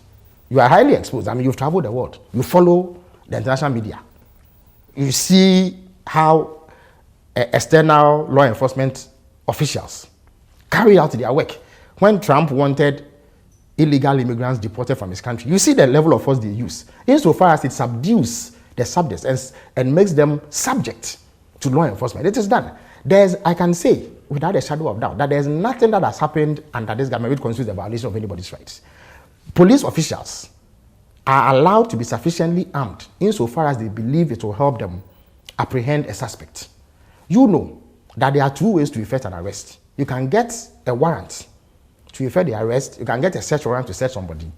You are highly exposed. I mean, you've traveled the world. You follow the international media. You see how external law enforcement officials carry out their work. When Trump wanted illegal immigrants deported from his country, you see the level of force they use, insofar as it subdues the subjects and makes them subject to law enforcement. It is done. I can say, without a shadow of doubt, that there's nothing that has happened under this government which constitutes the violation of anybody's rights. Police officials are allowed to be sufficiently armed insofar as they believe it will help them apprehend a suspect. You know that there are two ways to effect an arrest. You can get a warrant to effect the arrest, you can get a search warrant to search somebody,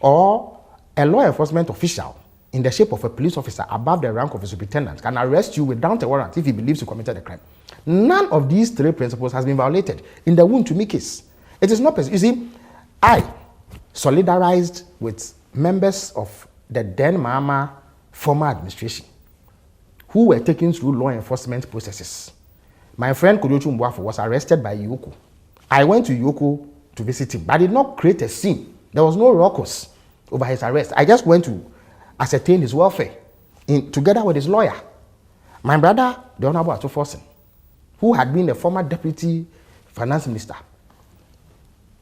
or a law enforcement official in the shape of a police officer above the rank of a superintendent can arrest you without a warrant if he believes you committed a crime. None of these three principles has been violated in the Wontumi case. It is not, you see, I solidarized with members of the then Mahama former administration who were taken through law enforcement processes. My friend Kudochu Mbuafo was arrested by Yoko. I went to Yoko to visit him, but I did not create a scene. There was no ruckus over his arrest. I just went to ascertain his welfare together with his lawyer. My brother, the Honorable Atufosin, who had been the former deputy finance minister,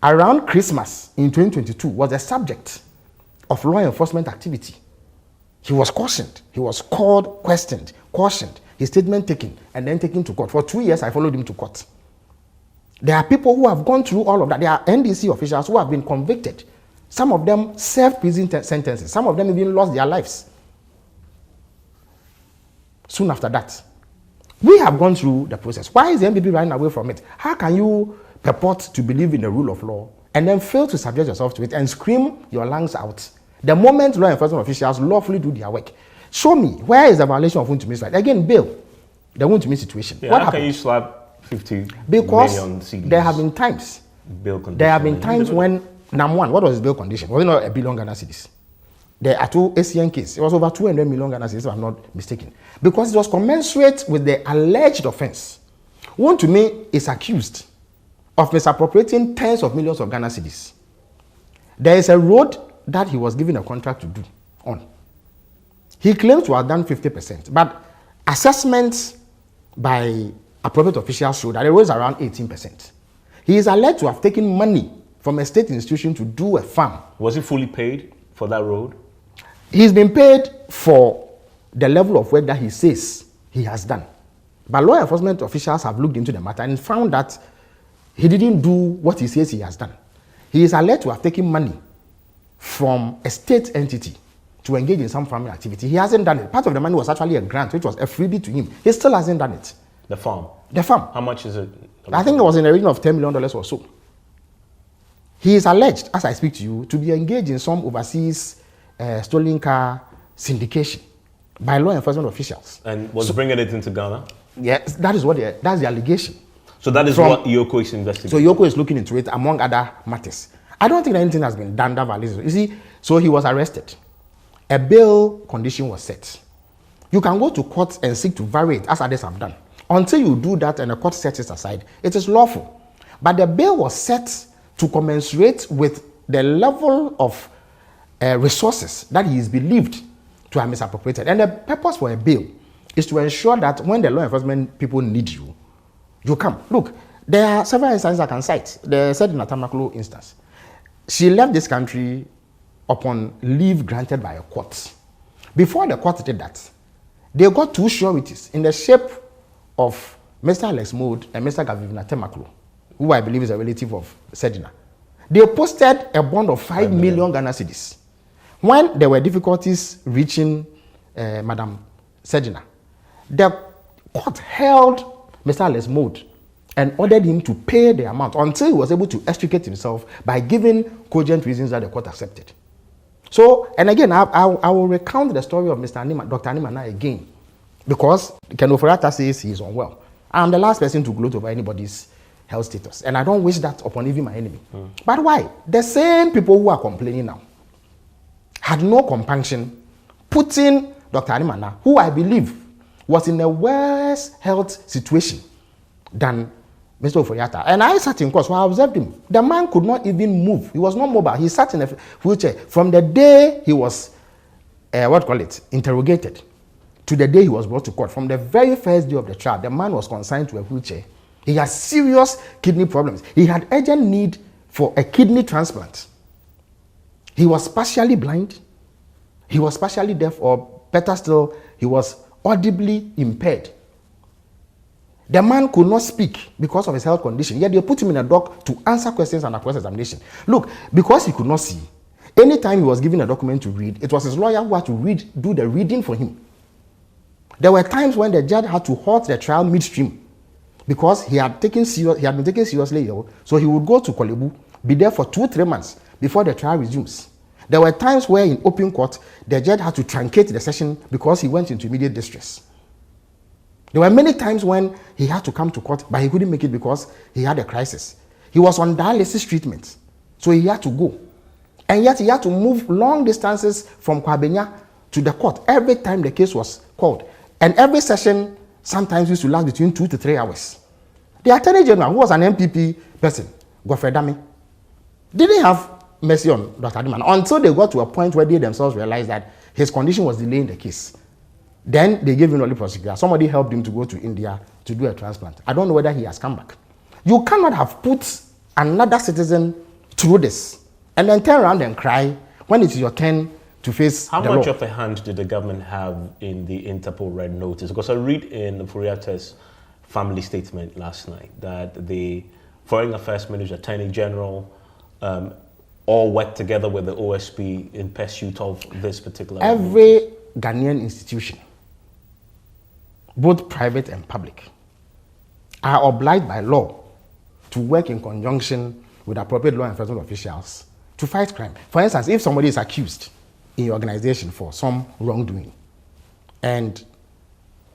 around Christmas in 2022 was a subject of law enforcement activity. He was cautioned. He was called, questioned, cautioned, his statement taken, and then taken to court. For 2 years, I followed him to court. There are people who have gone through all of that. There are NDC officials who have been convicted Some of them served prison sentences. Some of them even lost their lives. Soon after that, we have gone through the process. Why is the NPP running away from it? How can you purport to believe in the rule of law and then fail to subject yourself to it and scream your lungs out the moment law enforcement officials lawfully do their work? Show me, where is the violation of Wontimi's right? Again, bail, the Wontimi situation. Yeah, what how happened? can you slap 50 because million CDs? There have been times. Bail condition. There have been times when, number one, what was his bail condition? Was it not $1 billion Ghana cedis? The Atu ACN case, it was over 200 million Ghana cedis, if I'm not mistaken. Because it was commensurate with the alleged offense. Wontimi is accused of misappropriating tens of millions of Ghana cedis. There is a road that he was given a contract to do on. He claims to have done 50%, but assessments by appropriate officials show that it was around 18%. He is alleged to have taken money from a state institution to do a farm. Was he fully paid for that road? He's been paid for the level of work that he says he has done. But law enforcement officials have looked into the matter and found that he didn't do what he says he has done. He is alleged to have taken money from a state entity to engage in some farming activity. He hasn't done it. Part of the money was actually a grant, which was a freebie to him. He still hasn't done it. The farm? The farm. How much is it? I think it was in the region of $10 million or so. He is alleged, as I speak to you, to be engaged in some overseas stolen car syndication by law enforcement officials. And was bringing it into Ghana? Yes, that is what that's the allegation. So that is what Yoko is investigating. So Yoko is looking into it, among other matters. I don't think that anything has been done that violates. You see, so he was arrested. A bail condition was set. You can go to court and seek to vary it, as others have done. Until you do that and the court sets it aside, it is lawful. But the bail was set to commensurate with the level of resources that he is believed to have misappropriated. And the purpose for a bail is to ensure that when the law enforcement people need you, you come. Look, there are several instances I can cite. The Sedina Tamaklo instance. She left this country upon leave granted by a court. Before the court did that, they got two sureties in the shape of Mr. Alex Mode and Mr. Gavina Temaklo, who I believe is a relative of Sedina. They posted a bond of 5 million Ghana cedis. When there were difficulties reaching Madam Sedina, the court held Mr. Alex Mode and ordered him to pay the amount until he was able to extricate himself by giving cogent reasons that the court accepted. So, and again, I will recount the story of Mr. Anima, Dr. Animana again, because Ken Oforiatta says he is unwell. I'm the last person to gloat over anybody's health status, and I don't wish that upon even my enemy. But why? The same people who are complaining now had no compunction putting Dr. Animana, who I believe was in a worse health situation than Mr. Oforiatta. And I sat in court, so I observed him. The man could not even move. He was not mobile. He sat in a wheelchair. From the day he was, interrogated, to the day he was brought to court, from the very first day of the trial, the man was consigned to a wheelchair. He had serious kidney problems. He had urgent need for a kidney transplant. He was partially blind. He was partially deaf, or better still, he was audibly impaired. The man could not speak because of his health condition, yet they put him in a dock to answer questions under cross-examination. Look, because he could not see, anytime he was given a document to read, it was his lawyer who had to do the reading for him. There were times when the judge had to halt the trial midstream because he had been taken seriously ill, so he would go to Kolebu, be there for 2-3 months before the trial resumes. There were times where in open court, the judge had to truncate the session because he went into immediate distress. There were many times when he had to come to court, but he couldn't make it because he had a crisis. He was on dialysis treatment, so he had to go. And yet he had to move long distances from Kwabenya to the court every time the case was called. And every session sometimes used to last between 2 to 3 hours. The Attorney General, who was an MPP person, Godfrey Dame, didn't have mercy on Dr. Adiman until they got to a point where they themselves realized that his condition was delaying the case. Then they gave him early prosecutor. Somebody helped him to go to India to do a transplant. I don't know whether he has come back. You cannot have put another citizen through this and then turn around and cry when it's your turn to face the law. How much of a hand did the government have in the Interpol Red Notice? Because I read in Oforiatta's family statement last night that the Foreign Affairs Minister, Attorney General, all work together with the OSP in pursuit of this particular? Every Ghanaian institution, both private and public, are obliged by law to work in conjunction with appropriate law enforcement officials to fight crime. For instance, if somebody is accused in your organization for some wrongdoing, and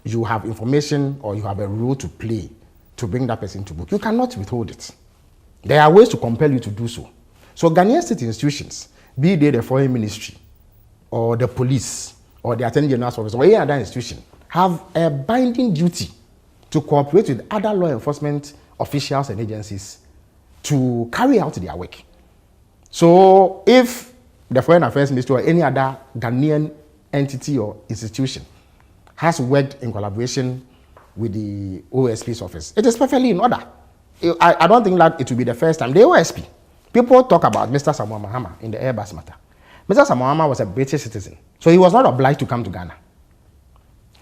you have information or you have a role to play to bring that person to book, you cannot withhold it. There are ways to compel you to do so. So Ghanaian state institutions, be they the foreign ministry or the police or the attorney general's office or any other institution, have a binding duty to cooperate with other law enforcement officials and agencies to carry out their work. So if the Foreign Affairs Ministry or any other Ghanaian entity or institution has worked in collaboration with the OSP's office, it is perfectly in order. I don't think that it will be the first time. The OSP, people talk about Mr. Samuel Mahama in the Airbus matter. Mr. Samuel Mahama was a British citizen, so he was not obliged to come to Ghana.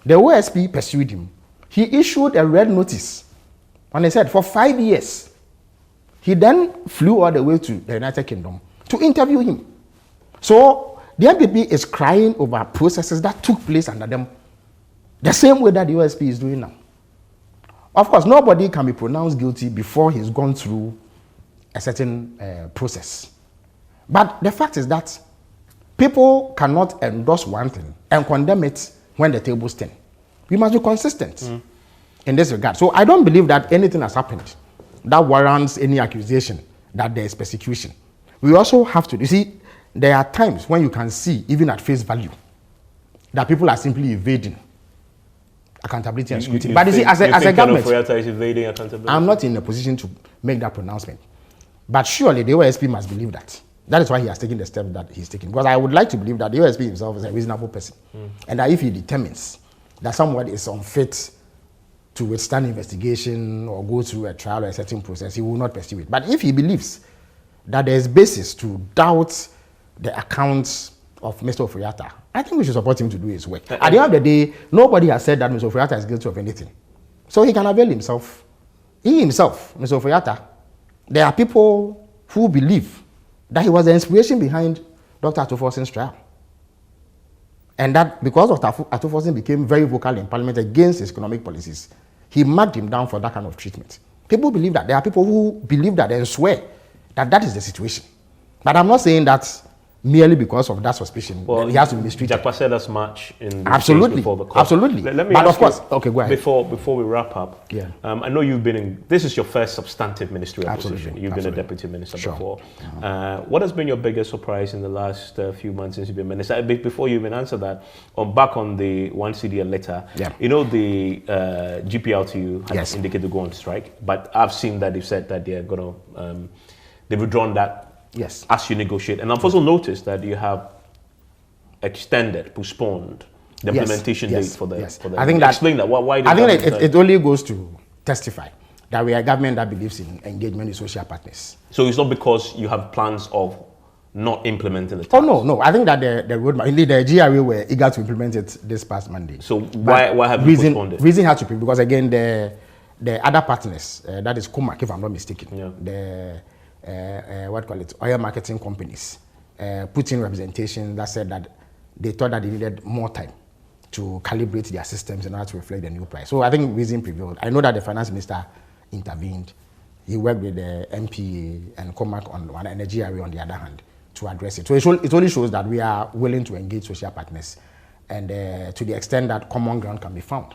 The OSP pursued him. He issued a red notice, and he said for 5 years. He then flew all the way to the United Kingdom to interview him. So the MPP is crying over processes that took place under them, the same way that the OSP is doing now. Of course, nobody can be pronounced guilty before he's gone through a certain process. But the fact is that people cannot endorse one thing and condemn it when the tables turn. We must be consistent in this regard. So I don't believe that anything has happened that warrants any accusation that there is persecution. We also have to, you see, there are times when you can see, even at face value, that people are simply evading accountability and scrutiny. But you see, as a government, is evading accountability? I'm not in a position to make that pronouncement. But surely the OSP must believe that. That is why he has taken the step that he's taken. Because I would like to believe that the OSP himself is a reasonable person. And that if he determines that someone is unfit to withstand investigation or go through a trial or a certain process, he will not pursue it. But if he believes that there is basis to doubt the accounts of Mr. Oforiatta, I think we should support him to do his work. At the end of the day, nobody has said that Mr. Oforiatta is guilty of anything. So he can avail himself. He himself, Mr. Oforiatta, there are people who believe that he was the inspiration behind Dr. Atufosin's trial. And that because of Atufosin became very vocal in Parliament against his economic policies, he marked him down for that kind of treatment. People believe that. There are people who believe that and swear that that is the situation. But I'm not saying that merely because of that suspicion, he has to be mistreated. Jacques said as much in the absolutely before the court. Absolutely. Let me but ask of course, you, okay, go ahead. Before we wrap up, yeah. I know you've been in, this is your first substantive ministerial absolutely. position. You've been a deputy minister sure. before. What has been your biggest surprise in the last few months since you've been minister? Before you even answer that, back on the 1 CD a letter, you know the GPLTU has indicated to go on strike, but I've seen that they've said that they're going to, they've withdrawn that as you negotiate. And I've also noticed that you have postponed the implementation date for the. I think that, explain that. Why I think that it only goes to testify that we are a government that believes in engagement with social partners. So it's not because you have plans of not implementing the tax? Oh no. I think that the roadmap, indeed the GRA were eager to implement it this past Monday. So why have you postponed it? Reason had to be because again the other partners, that is Kumak, if I'm not mistaken, the oil marketing companies, put in representation that said that they thought that they needed more time to calibrate their systems in order to reflect the new price. So I think reason prevailed. I know that the finance minister intervened. He worked with the MPA and Comac on one, and the GRA on the other hand to address it. So it only shows that we are willing to engage social partners, and to the extent that common ground can be found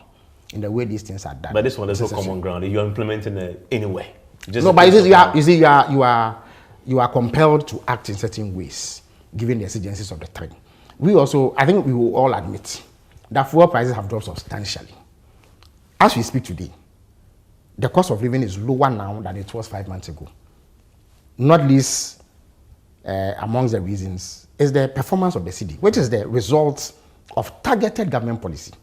in the way these things are done. But this one, there's no common ground. You're implementing it anyway. No, but you are compelled to act in certain ways, given the exigencies of the time. We also, I think we will all admit that fuel prices have dropped substantially. As we speak today, the cost of living is lower now than it was 5 months ago. Not least amongst the reasons is the performance of the city, which is the result of targeted government policy.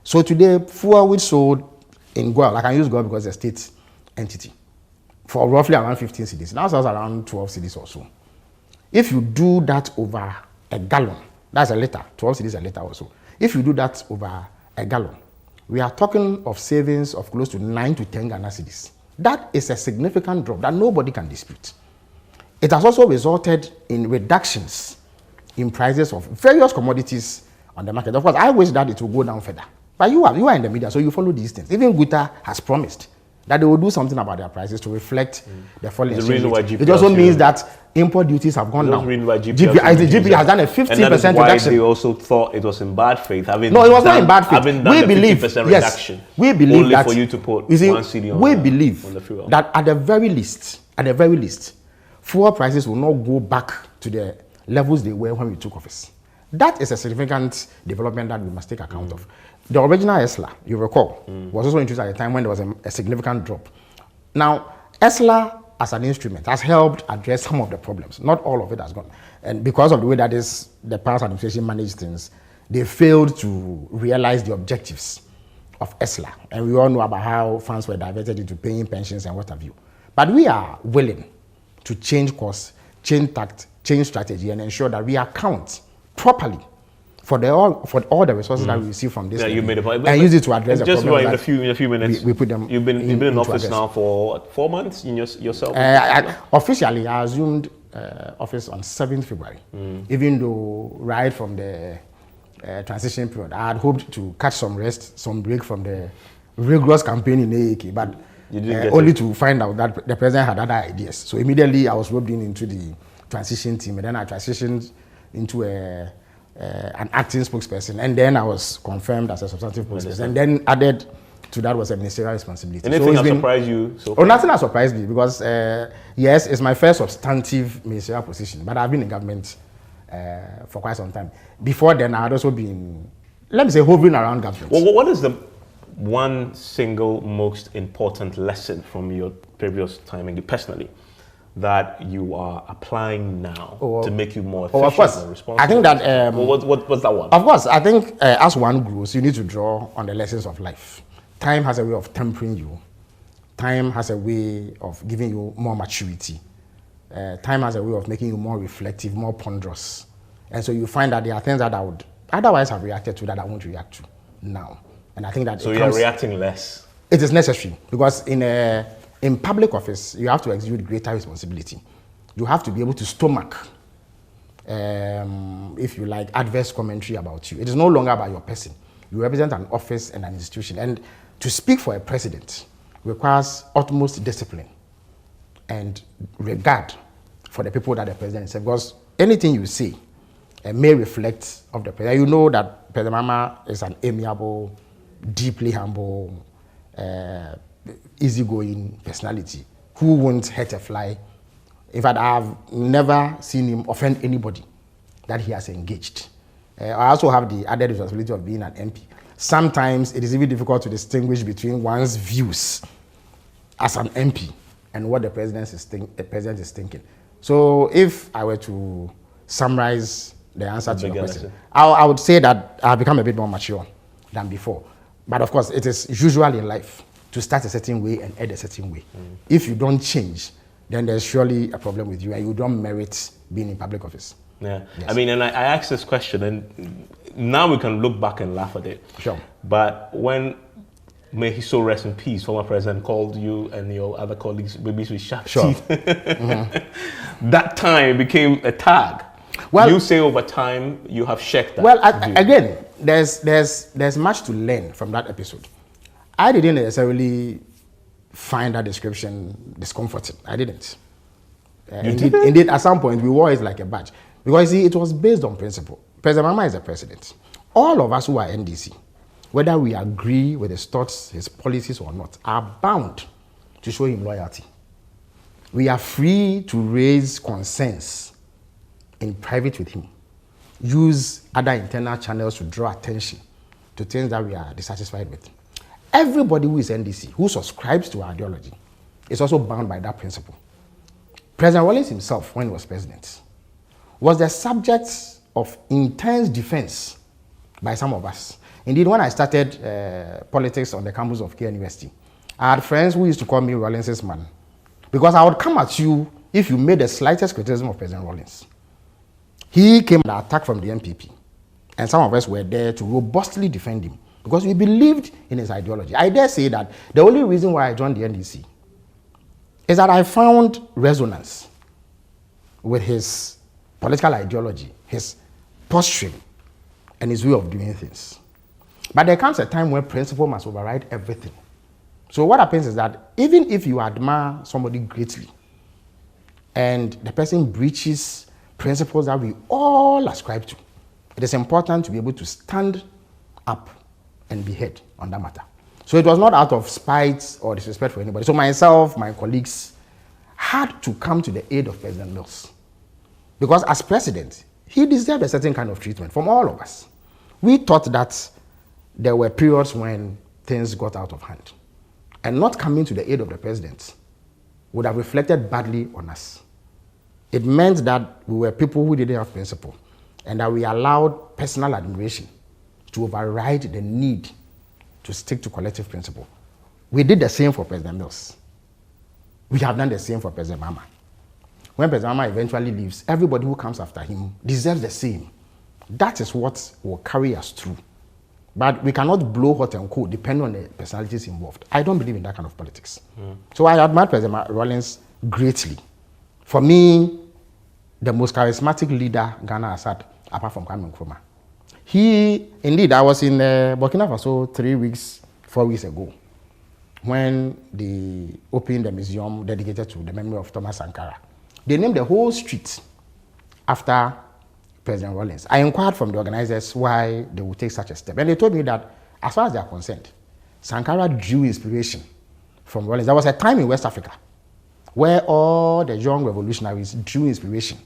So today, fuel which sold in Goa, I can use Goa because it's a state entity, for roughly around 15 cedis. Now sells around 12 cedis or so. If you do that over a gallon, that's a liter, 12 cedis a liter or so. If you do that over a gallon, we are talking of savings of close to 9 to 10 Ghana cedis. That is a significant drop that nobody can dispute. it has also resulted in reductions in prices of various commodities on the market. Of course, I wish that it will go down further. But you are in the media, so you follow these things. Even gov't has promised that they will do something about their prices to reflect the falling exchange rate. It also means that import duties have gone down. GP has done a 15% reduction. And that is why they also thought it was in bad faith. No, it was not in bad faith. We believe, reduction, we believe only that for you to put you see, one CD on we believe on the fuel. that at the very least, fuel prices will not go back to the levels they were when we took office. That is a significant development that we must take account of. The original ESLA, you recall, was also introduced at a time when there was a significant drop. Now, ESLA as an instrument has helped address some of the problems. Not all of it has gone. And because of the way that the past administration managed things, they failed to realize the objectives of ESLA. And we all know about how funds were diverted into paying pensions and what have you. But we are willing to change course, change tact, change strategy, and ensure that we account properly for all the resources that we receive from this, you made a point. and use it to address the just problems. In a few minutes, we put them. You've been in office now for what, 4 months yourself. Officially, I assumed office on 7th February. Even though right from the transition period, I had hoped to catch some rest, some break from the rigorous campaign in AAK, but only to find out that the president had other ideas. So immediately I was roped into the transition team, and then I transitioned into an acting spokesperson, and then I was confirmed as a substantive spokesperson, and then added to that was a ministerial responsibility. Anything that surprised you so far? Oh, nothing has surprised me, because yes, it's my first substantive ministerial position, but I've been in government for quite some time. Before then, I had also been, let me say, hovering around government. Well, what is the one single most important lesson from your previous time personally that you are applying now to make you more efficient of course, and responsible? I think that... what's that one? Of course, I think as one grows, you need to draw on the lessons of life. Time has a way of tempering you. Time has a way of giving you more maturity. Time has a way of making you more reflective, more ponderous. And so you find that there are things that I would otherwise have reacted to that I won't react to now. And I think that... So you're reacting less? It is necessary, because in public office, you have to execute greater responsibility. You have to be able to stomach, if you like, adverse commentary about you. It is no longer about your person. You represent an office and an institution. And to speak for a president requires utmost discipline and regard for the people that the president is. Because anything you say may reflect of the president. You know that President Mama is an amiable, deeply humble, easygoing personality who won't hurt a fly. In fact, I have never seen him offend anybody that he has engaged. I also have the added responsibility of being an MP. Sometimes it is even difficult to distinguish between one's views as an MP and what the president is thinking. So if I were to summarize the answer to your question, I would say that I've become a bit more mature than before. But of course, it is usual in life to start a certain way and end a certain way. If you don't change, then there's surely a problem with you, and you don't merit being in public office. Yeah, yes. I mean, and I asked this question, and now we can look back and laugh at it. Sure. But when, may he so rest in peace, former president called you and your other colleagues babies with sharp teeth, that time became a tag. Well, you say over time you have checked that. Well, again, there's much to learn from that episode. I didn't necessarily find that description discomforting. I didn't. Indeed, at some point, we wore it like a badge. Because, see, it was based on principle. President Mama is the president. All of us who are NDC, whether we agree with his thoughts, his policies or not, are bound to show him loyalty. We are free to raise concerns in private with him. Use other internal channels to draw attention to things that we are dissatisfied with. Everybody who is NDC, who subscribes to our ideology, is also bound by that principle. President Rawlings himself, when he was president, was the subject of intense defense by some of us. Indeed, when I started politics on the campus of Care University, I had friends who used to call me Rawlings' man, because I would come at you if you made the slightest criticism of President Rawlings. He came under attack from the MPP, and some of us were there to robustly defend him, because we believed in his ideology. I dare say that the only reason why I joined the NDC is that I found resonance with his political ideology, his posturing, and his way of doing things. But there comes a time when principle must override everything. So what happens is that even if you admire somebody greatly, and the person breaches principles that we all ascribe to, it is important to be able to stand up and be heard on that matter. So it was not out of spite or disrespect for anybody. So myself, my colleagues, had to come to the aid of President Mills. Because as president, he deserved a certain kind of treatment from all of us. We thought that there were periods when things got out of hand. And not coming to the aid of the president would have reflected badly on us. It meant that we were people who didn't have principle, and that we allowed personal admiration to override the need to stick to collective principle. We did the same for President Mills. We have done the same for President Mahama. When President Mahama eventually leaves, everybody who comes after him deserves the same. That is what will carry us through. But we cannot blow hot and cold depending on the personalities involved. I don't believe in that kind of politics. So I admire President Rawlings greatly. For me, the most charismatic leader Ghana has had, apart from Kwame Nkrumah. Indeed, I was in Burkina Faso 4 weeks ago, when they opened the museum dedicated to the memory of Thomas Sankara. They named the whole street after President Rawlings. I inquired from the organizers why they would take such a step. And they told me that, as far as they are concerned, Sankara drew inspiration from Rawlings. There was a time in West Africa where all the young revolutionaries drew inspiration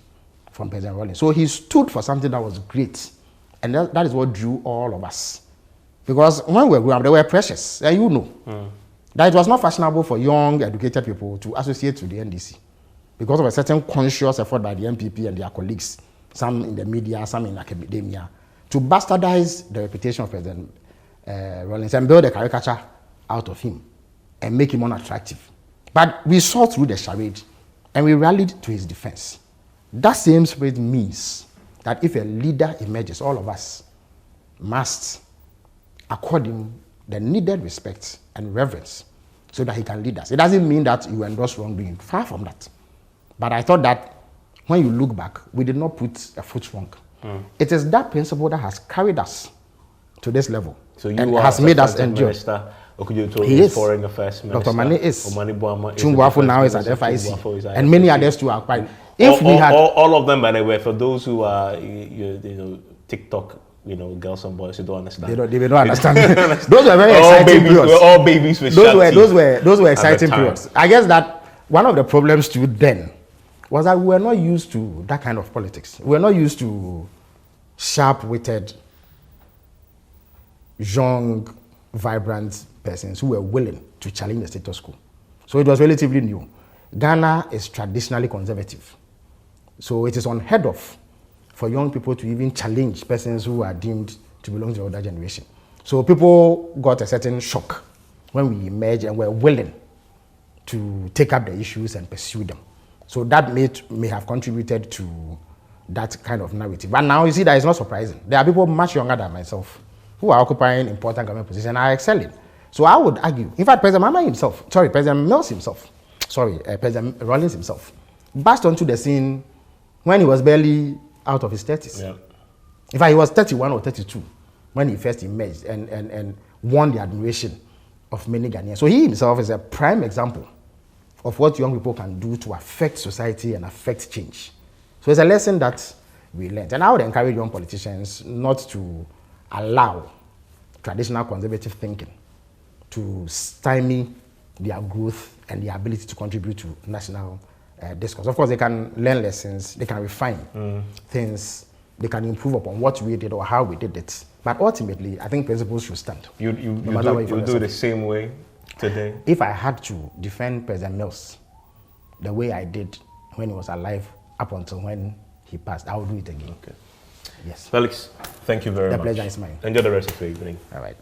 from President Rawlings. So he stood for something that was great. And that is what drew all of us. Because when we were growing up, they were precious. And you know that it was not fashionable for young, educated people to associate with the NDC because of a certain conscious effort by the MPP and their colleagues, some in the media, some in academia, to bastardize the reputation of President Rawlings and build a caricature out of him and make him unattractive. But we saw through the charade and we rallied to his defense. That same spirit means that if a leader emerges, all of us must accord him the needed respect and reverence so that he can lead us. It doesn't mean that you endorse wrongdoing, far from that. But I thought that when you look back, we did not put a foot wrong. It is that principle that has carried us to this level. So you and has made us endure. Minister, he is. Foreign Affairs Minister. Dr. Mane is. Chungwafu now is at FIC. And many others too are quite. All of them, by the way, for those who are, TikTok, girls and boys who don't understand. They don't understand. Those were very exciting periods. All babies with those were exciting periods. I guess that one of the problems too then was that we were not used to that kind of politics. We were not used to sharp-witted, young, vibrant persons who were willing to challenge the status quo. So it was relatively new. Ghana is traditionally conservative. So it is unheard of for young people to even challenge persons who are deemed to belong to the older generation. So people got a certain shock when we emerged and were willing to take up the issues and pursue them. So that may have contributed to that kind of narrative. But now you see that it's not surprising. There are people much younger than myself who are occupying important government positions and are excelling. So I would argue, in fact, President Rawlings himself burst onto the scene when he was barely out of his 30s. Yeah. In fact, he was 31 or 32 when he first emerged and won the admiration of many Ghanaians. So he himself is a prime example of what young people can do to affect society and affect change. So it's a lesson that we learned. And I would encourage young politicians not to allow traditional conservative thinking to stymie their growth and their ability to contribute to national discourse. Of course, they can learn lessons, they can refine things, they can improve upon what we did or how we did it. But ultimately, I think principles should stand. You do the same way today? If I had to defend President Mills the way I did when he was alive up until when he passed, I would do it again. Okay. Yes. Felix, thank you very much. The pleasure is mine. Enjoy the rest of your evening. All right.